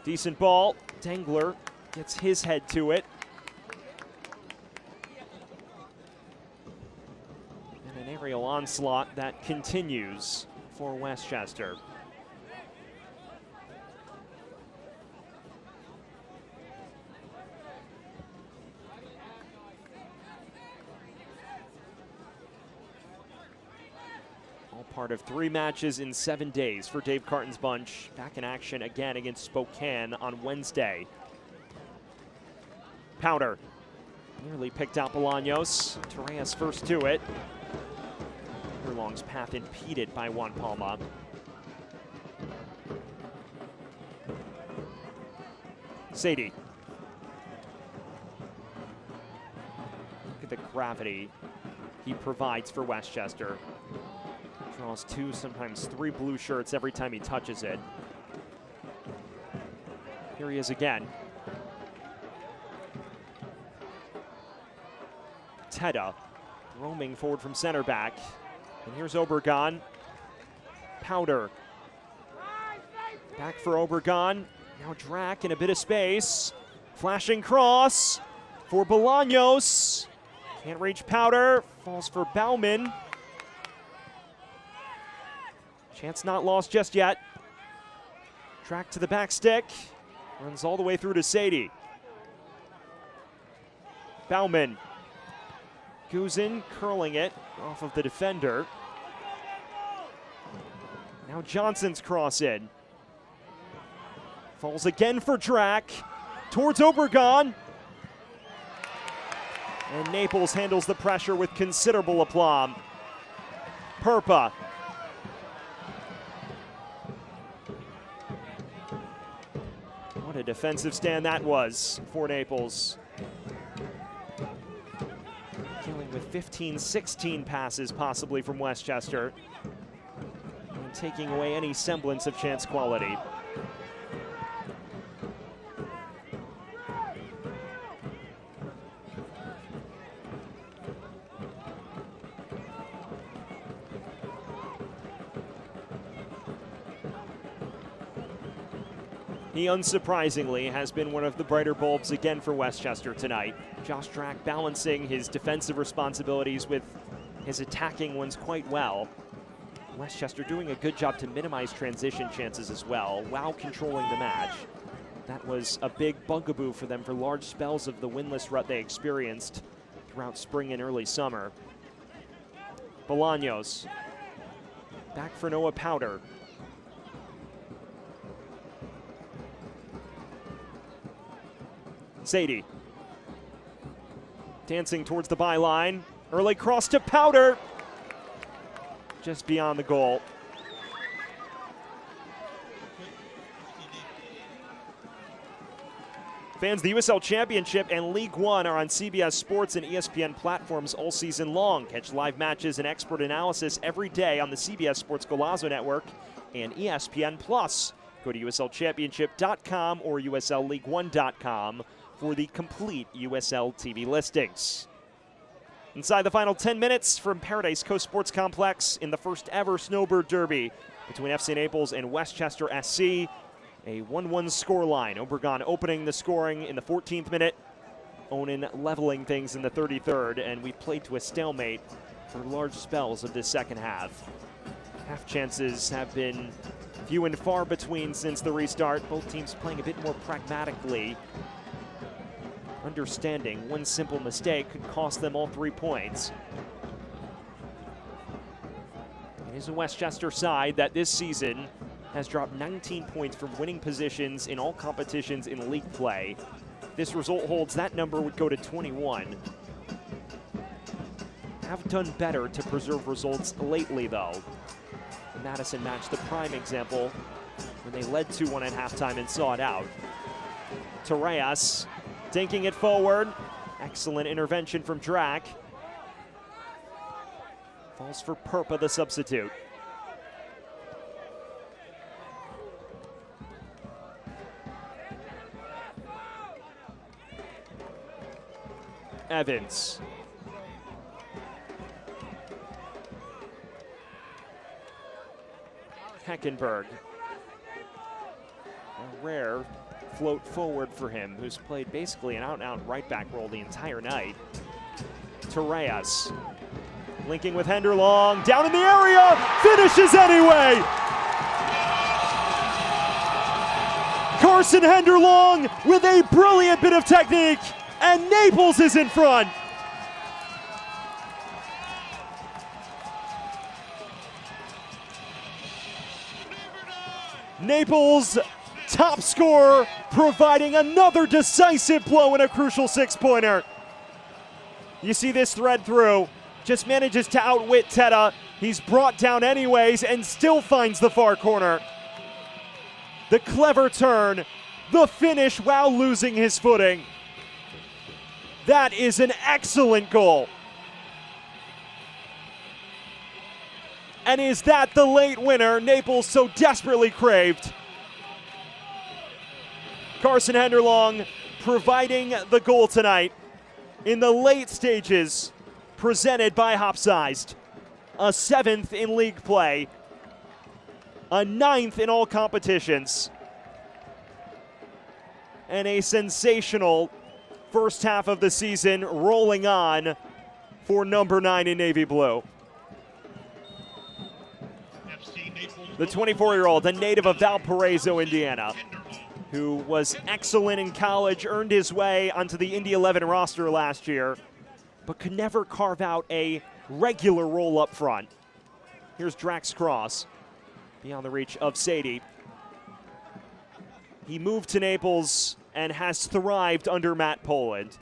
Decent ball. Dengler gets his head to it. And an aerial onslaught that continues for Westchester. Part of 3 matches in 7 days for Dave Carton's bunch. Back in action again against Spokane on Wednesday. Powder nearly picked out Bolaños. Torres first to it. Furlong's path impeded by Juan Palma. Sadie. Look at the gravity he provides for Westchester. Draws 2, sometimes 3 blue shirts every time he touches it. Here he is again. Teta roaming forward from center back. And here's Obregon. Powder. Back for Obregon. Now Drac in a bit of space. Flashing cross for Bolaños. Can't reach Powder. Falls for Bauman. Chance not lost just yet. Track to the back stick. Runs all the way through to Sadie. Bauman. Guzin curling it off of the defender. Now Johnson's cross in. Falls again for Drac. Towards Obregon. And Naples handles the pressure with considerable aplomb. Perpa. What a defensive stand that was for Naples. Dealing with 15, 16 passes possibly from Westchester. taking away any semblance of chance quality. He unsurprisingly has been one of the brighter bulbs again for Westchester tonight. Josh Drack balancing his defensive responsibilities with his attacking ones quite well. Westchester doing a good job to minimize transition chances as well while controlling the match. That was a big bugaboo for them for large spells of the winless rut they experienced throughout spring and early summer. Bolaños back for Noah Powder. Sadie dancing towards the byline. Early cross to Powder. Just beyond the goal. Fans, the USL Championship and League One are on CBS Sports and ESPN platforms all season long. Catch live matches and expert analysis every day on the CBS Sports Golazo Network and ESPN+. Go to USLChampionship.com or USLLeague1.com for the complete USL TV listings. Inside the final 10 minutes from Paradise Coast Sports Complex in the first ever Snowbird Derby between FC Naples and Westchester SC. A 1-1 scoreline. Obregon opening the scoring in the 14th minute. Onan leveling things in the 33rd, and we played to a stalemate for large spells of this second half. Half chances have been few and far between since the restart. Both teams playing a bit more pragmatically, understanding one simple mistake could cost them all 3 points. It is a Westchester side that this season has dropped 19 points from winning positions in all competitions in league play. If this result holds, that number would go to 21. Have done better to preserve results lately, though. The Madison match, the prime example, when they led 2-1 at halftime and saw it out. Torres dinking it forward. Excellent intervention from Drack. Falls for Perpa, the substitute. Evans. Heckenberg. A rare float forward for him, who's played basically an out-and-out right-back role the entire night. Torres. Linking with Henderlong. Down in the area. Finishes anyway. Carson Henderlong with a brilliant bit of technique. And Naples is in front. Naples, top scorer, providing another decisive blow in a crucial six-pointer. You see this thread through. Just manages to outwit Teta. He's brought down anyways and still finds the far corner. The clever turn, the finish while losing his footing. That is an excellent goal. And is that the late winner Naples so desperately craved? Carson Henderlong providing the goal tonight in the late stages, presented by Hopsized. A 7th in league play, a 9th in all competitions, and a sensational first half of the season rolling on for number 9 in Navy Blue. The 24-year-old, a native of Valparaiso, Indiana, who was excellent in college, earned his way onto the Indy 11 roster last year, but could never carve out a regular role up front. Here's Drax Cross, beyond the reach of Sadie. He moved to Naples and has thrived under Matt Poland.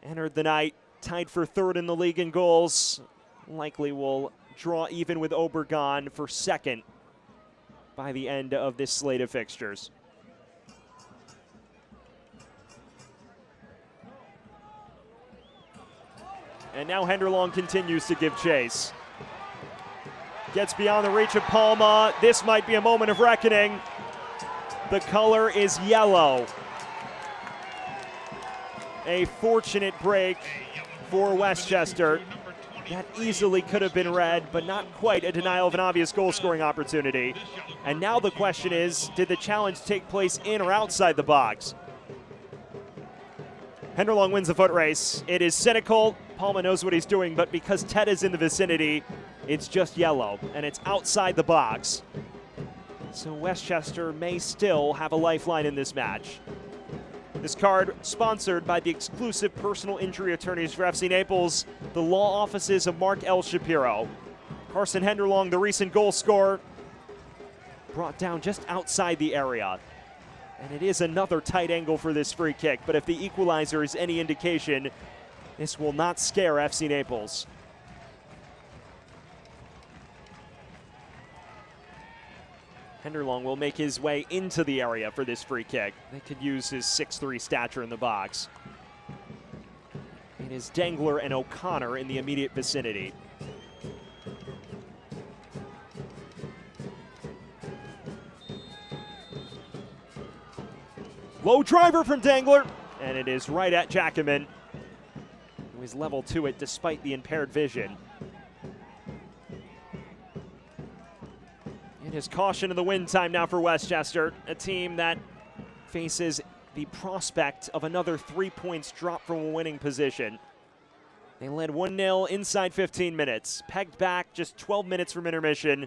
Entered the night, tied for 3rd in the league in goals. Likely will draw even with Obregon for 2nd by the end of this slate of fixtures. And now Henderlong continues to give chase. Gets beyond the reach of Palma. This might be a moment of reckoning. The color is yellow. A fortunate break for Westchester. That easily could have been red, but not quite a denial of an obvious goal-scoring opportunity. And now the question is, did the challenge take place in or outside the box? Henderlong wins the foot race. It is cynical. Palma knows what he's doing, but because Ted is in the vicinity, it's just yellow, and it's outside the box. So Westchester may still have a lifeline in this match. This card sponsored by the exclusive personal injury attorneys for FC Naples, the law offices of Mark L. Shapiro. Carson Henderlong, the recent goal scorer, brought down just outside the area. And it is another tight angle for this free kick, but if the equalizer is any indication, this will not scare FC Naples. Henderlong will make his way into the area for this free kick. They could use his 6'3" stature in the box. It is Dangler and O'Connor in the immediate vicinity. Low driver from Dangler, and it is right at Jackaman, who is level to it despite the impaired vision. It is caution in the wind time now for Westchester, a team that faces the prospect of another 3 points drop from a winning position. They led 1-0 inside 15 minutes, pegged back just 12 minutes from intermission,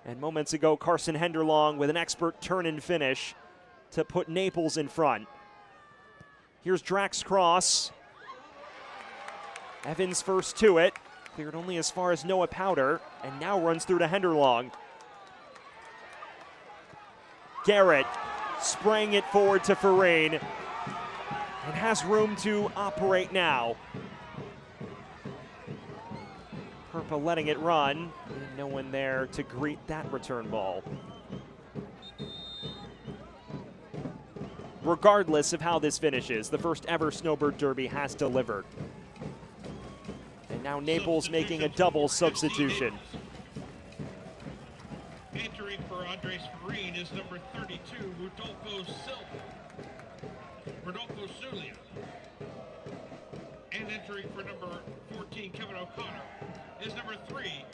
and moments ago Carson Henderlong with an expert turn and finish to put Naples in front. Here's Drax's cross. Evans first to it, cleared only as far as Noah Powder, and now runs through to Henderlong. Garrett spraying it forward to Farine and has room to operate now. Perpa letting it run, and no one there to greet that return ball. Regardless of how this finishes, the first ever Snowbird Derby has delivered. And now Naples making a double substitution. Entering for Andres Farine is number 32, Rodolfo Zulia. And entering for number 14, Kevin O'Connor, is number 3,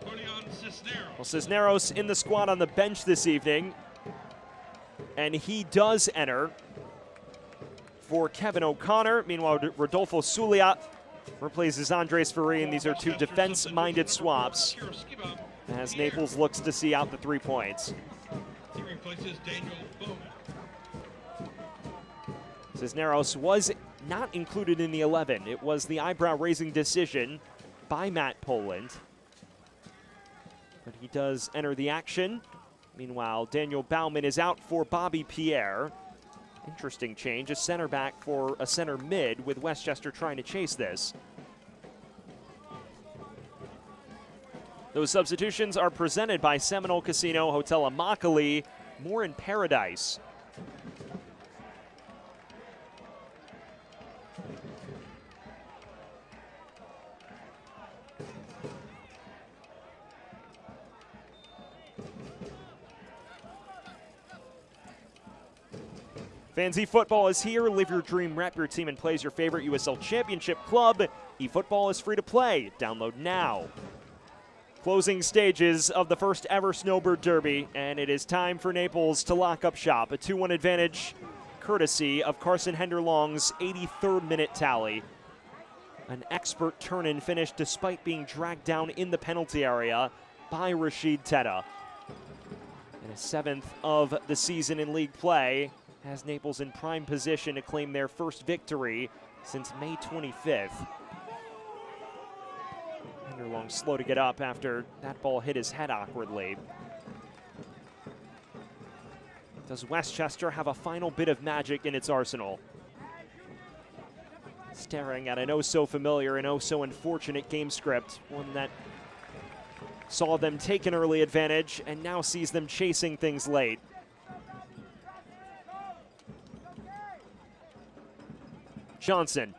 Julian Cisneros. Well, Cisneros in the squad on the bench this evening, and he does enter for Kevin O'Connor. Meanwhile, Rodolfo Zulia replaces Andres Farine. These are two defense-minded swaps as Naples looks to see out the 3 points. He replaces Daniel Bowman. Cisneros was not included in the 11. It was the eyebrow-raising decision by Matt Poland. But he does enter the action. Meanwhile, Daniel Bauman is out for Bobby Pierre. Interesting change, a center back for a center mid, with Westchester trying to chase this. Those substitutions are presented by Seminole Casino Hotel Immokalee, more in Paradise. Fans, eFootball is here. Live your dream, rep your team, and play as your favorite USL Championship club. eFootball is free to play. Download now. Closing stages of the first ever Snowbird Derby, and it is time for Naples to lock up shop. A 2-1 advantage courtesy of Carson Henderlong's 83rd minute tally. An expert turn and finish despite being dragged down in the penalty area by Rashid Teta. And a 7th of the season in league play has Naples in prime position to claim their first victory since May 25th. Henderlong slow to get up after that ball hit his head awkwardly. Does Westchester have a final bit of magic in its arsenal? Staring at an oh-so-familiar and oh-so-unfortunate game script, one that saw them take an early advantage and now sees them chasing things late. Johnson.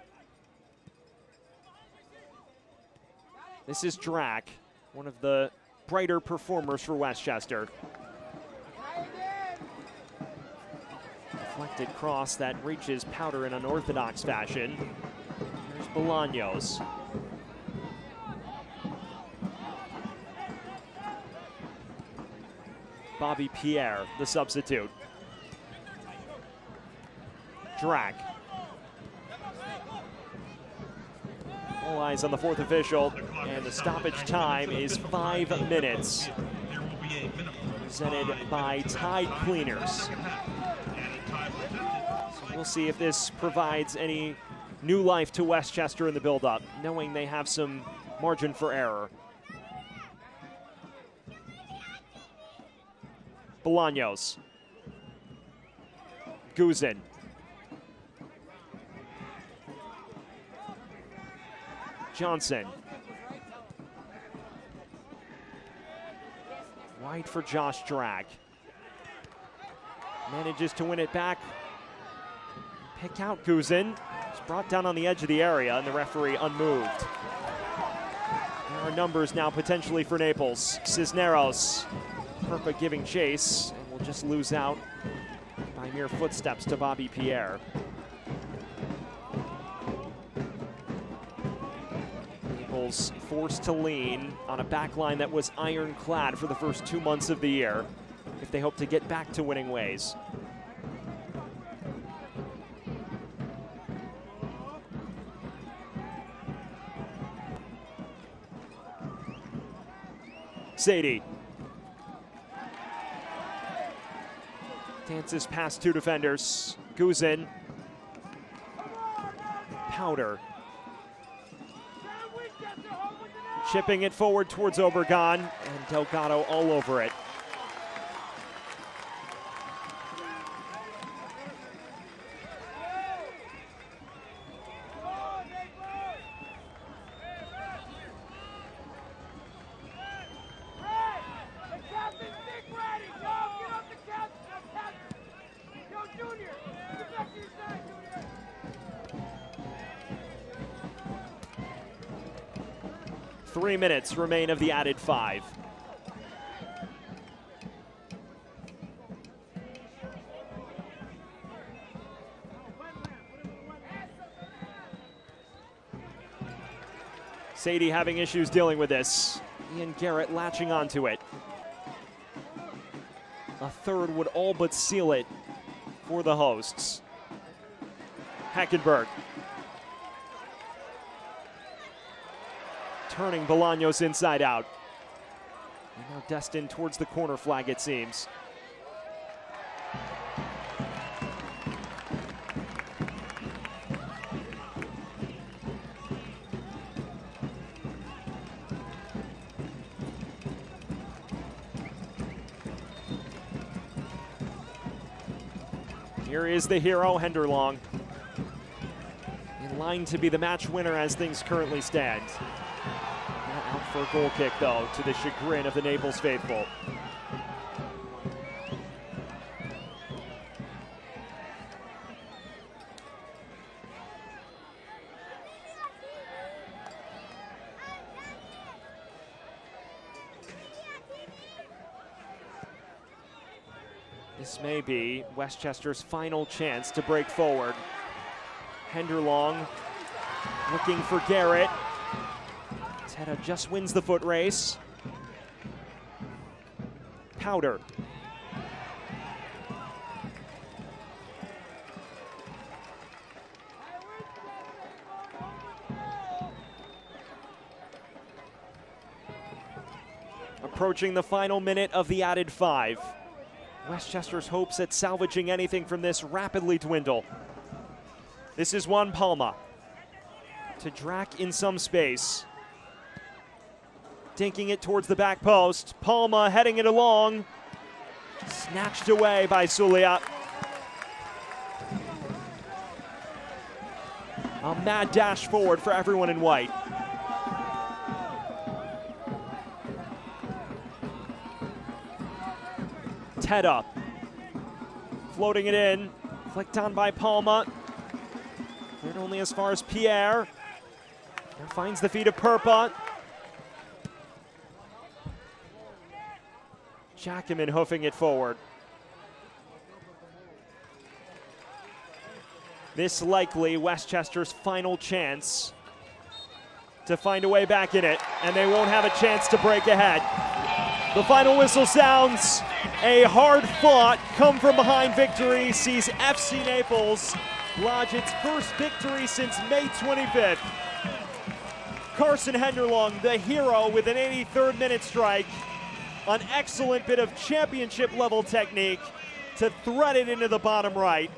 This is Drac, one of the brighter performers for Westchester. Deflected cross that reaches Powder in unorthodox fashion. Here's Bolaños. Bobby Pierre, the substitute. Drac. All eyes on the fourth official, and the stoppage time is 5 minutes. Presented by Tide Cleaners. So we'll see if this provides any new life to Westchester in the build-up, knowing they have some margin for error. Bolaños. Guzin. Johnson. Wide for Josh Drac. Manages to win it back. Pick out Guzin. It's brought down on the edge of the area, and the referee unmoved. There are numbers now potentially for Naples. Cisneros. Perpa giving chase, and will just lose out by mere footsteps to Bobby Pierre. Naples forced to lean on a back line that was ironclad for the first 2 months of the year if they hope to get back to winning ways. Sadie. Dances past two defenders. Guzin. Powder. Chipping it forward towards Obregon, and Delgado all over it. Three minutes remain of the added 5. Sadie having issues dealing with this. Ian Garrett latching onto it. A third would all but seal it for the hosts. Hackenberg. Turning Bolaños inside out. And now destined towards the corner flag, it seems. Here is the hero, Henderlong. In line to be the match winner as things currently stand. Out for a goal kick, though, to the chagrin of the Naples faithful. This may be Westchester's final chance to break forward. Henderlong looking for Garrett. Teta just wins the foot race. Powder. Approaching the final minute of the added 5. Westchester's hopes at salvaging anything from this rapidly dwindle. This is Juan Palma. To Drac in some space. Dinking it towards the back post. Palma heading it along. Snatched away by Zulia. A mad dash forward for everyone in white. Teta floating it in. Flicked on by Palma. Cleared only as far as Pierre. There finds the feet of Perpa. Jackman hoofing it forward. This likely Westchester's final chance to find a way back in it, and they won't have a chance to break ahead. The final whistle sounds. A hard-fought, come-from-behind victory sees FC Naples lodge its first victory since May 25th. Carson Henderlong, the hero, with an 83rd minute strike. An excellent bit of championship-level technique to thread it into the bottom right.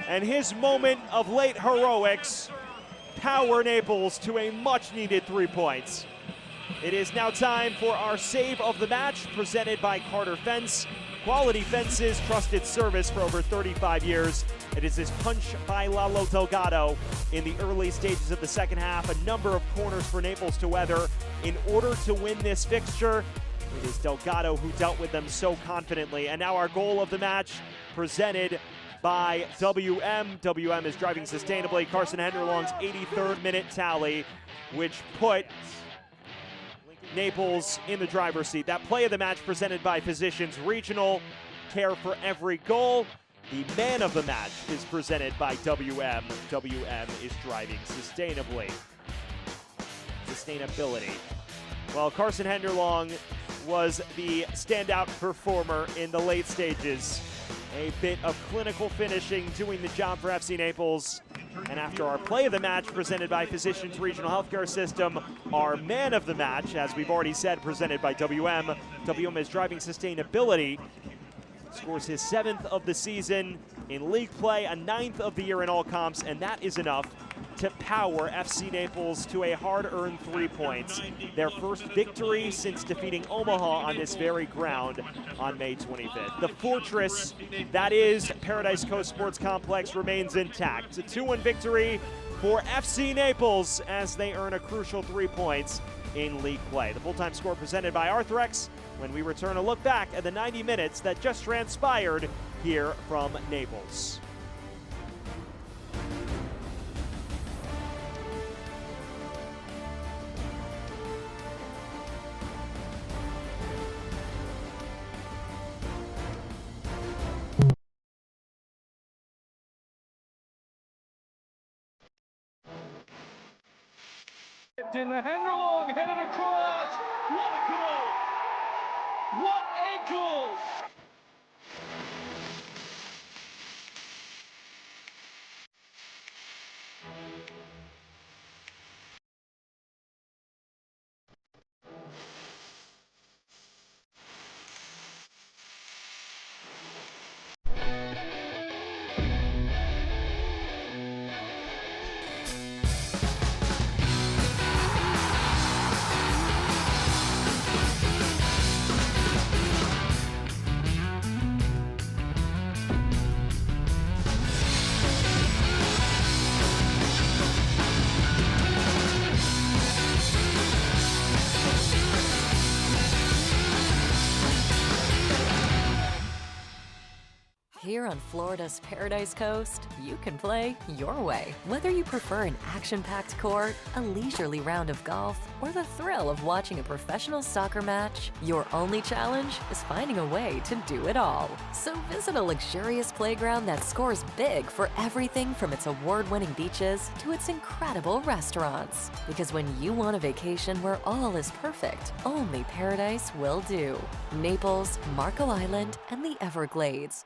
And his moment of late heroics power Naples to a much-needed 3 points. It is now time for our save of the match, presented by Carter Fence. Quality fences, trusted service for over 35 years. It is this punch by Lalo Delgado in the early stages of the second half. A number of corners for Naples to weather in order to win this fixture. It is Delgado who dealt with them so confidently. And now our goal of the match, presented by WM. WM is driving sustainably. Carson Henderlong's 83rd minute tally, which put Naples in the driver's seat. That play of the match presented by Physicians Regional. Care for every goal. The man of the match is presented by WM. WM is driving sustainably. Sustainability. Well, Carson Henderlong was the standout performer in the late stages. A bit of clinical finishing doing the job for FC Naples. And after our play of the match presented by Physicians Regional Healthcare System, our man of the match, as we've already said, presented by WM. WM is driving sustainability. Scores his 7th of the season in league play, a 9th of the year in all comps, and that is enough to power FC Naples to a hard-earned 3 points. Their first victory since defeating Omaha on this very ground on May 25th. The fortress that is Paradise Coast Sports Complex remains intact. A 2-1 victory for FC Naples as they earn a crucial 3 points in league play. The full-time score presented by Arthrex when we return a look back at the 90 minutes that just transpired here from Naples. In the Henderlong headed across. What a goal! What a goal! Here on Florida's Paradise Coast, you can play your way. Whether you prefer an action-packed court, a leisurely round of golf, or the thrill of watching a professional soccer match, your only challenge is finding a way to do it all. So visit a luxurious playground that scores big for everything from its award-winning beaches to its incredible restaurants. Because when you want a vacation where all is perfect, only Paradise will do. Naples, Marco Island, and the Everglades.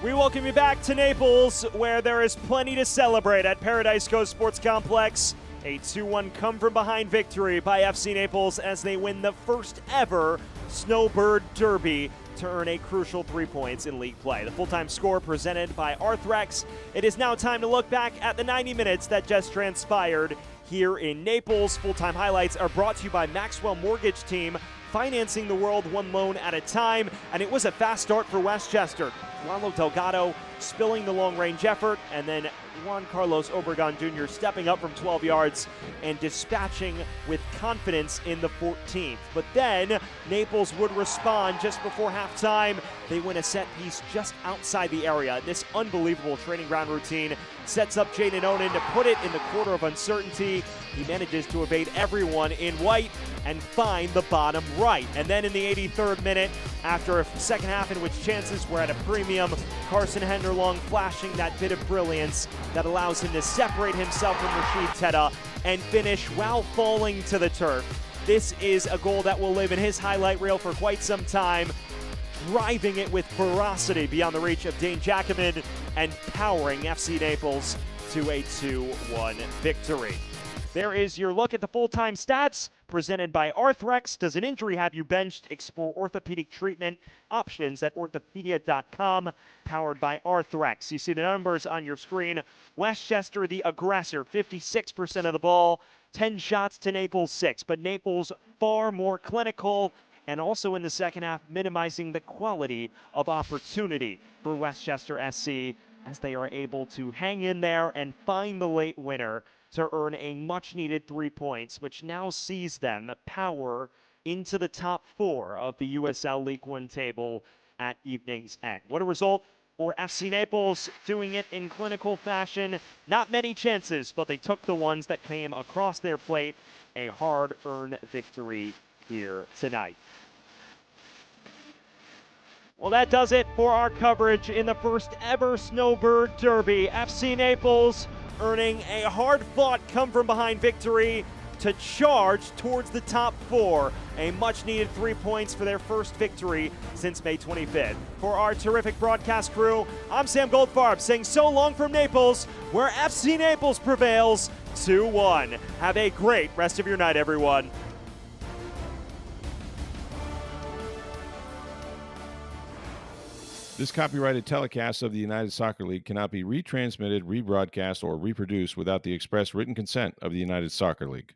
We welcome you back to Naples, where there is plenty to celebrate at Paradise Coast Sports Complex. A 2-1 come-from-behind victory by FC Naples as they win the first ever Snowbird Derby to earn a crucial 3 points in league play. The full-time score presented by Arthrex. It is now time to look back at the 90 minutes that just transpired here in Naples. Full-time highlights are brought to you by Maxwell Mortgage Team, financing the world one loan at a time, and it was a fast start for Westchester. Lalo Delgado spilling the long-range effort, and then Juan Carlos Obregon Jr. stepping up from 12 yards and dispatching with confidence in the 14th. But then Naples would respond just before halftime. They win a set piece just outside the area. This unbelievable training ground routine sets up Jaden Onan to put it in the quarter of uncertainty. He manages to evade everyone in white and find the bottom right. And then in the 83rd minute, after a second half in which chances were at a premium, Carson Henderlong flashing that bit of brilliance that allows him to separate himself from Rashid Tedda and finish while falling to the turf. This is a goal that will live in his highlight reel for quite some time, driving it with ferocity beyond the reach of Dane Jacobin and powering FC Naples to a 2-1 victory. There is your look at the full-time stats presented by Arthrex. Does an injury have you benched? Explore orthopedic treatment options at orthopedia.com, powered by Arthrex. You see the numbers on your screen. Westchester, the aggressor, 56% of the ball, 10 shots to Naples 6, but Naples far more clinical, and also in the second half minimizing the quality of opportunity for Westchester SC as they are able to hang in there and find the late winner to earn a much-needed 3 points, which now sees them power into the top 4 of the USL League One table at evening's end. What a result for FC Naples, doing it in clinical fashion. Not many chances, but they took the ones that came across their plate. A hard-earned victory here tonight. Well, that does it for our coverage in the first ever Snowbird Derby. FC Naples earning a hard-fought come-from-behind victory to charge towards the top 4. A much-needed 3 points for their first victory since May 25th. For our terrific broadcast crew, I'm Sam Goldfarb saying so long from Naples, where FC Naples prevails 2-1. Have a great rest of your night, everyone. This copyrighted telecast of the United Soccer League cannot be retransmitted, rebroadcast, or reproduced without the express written consent of the United Soccer League.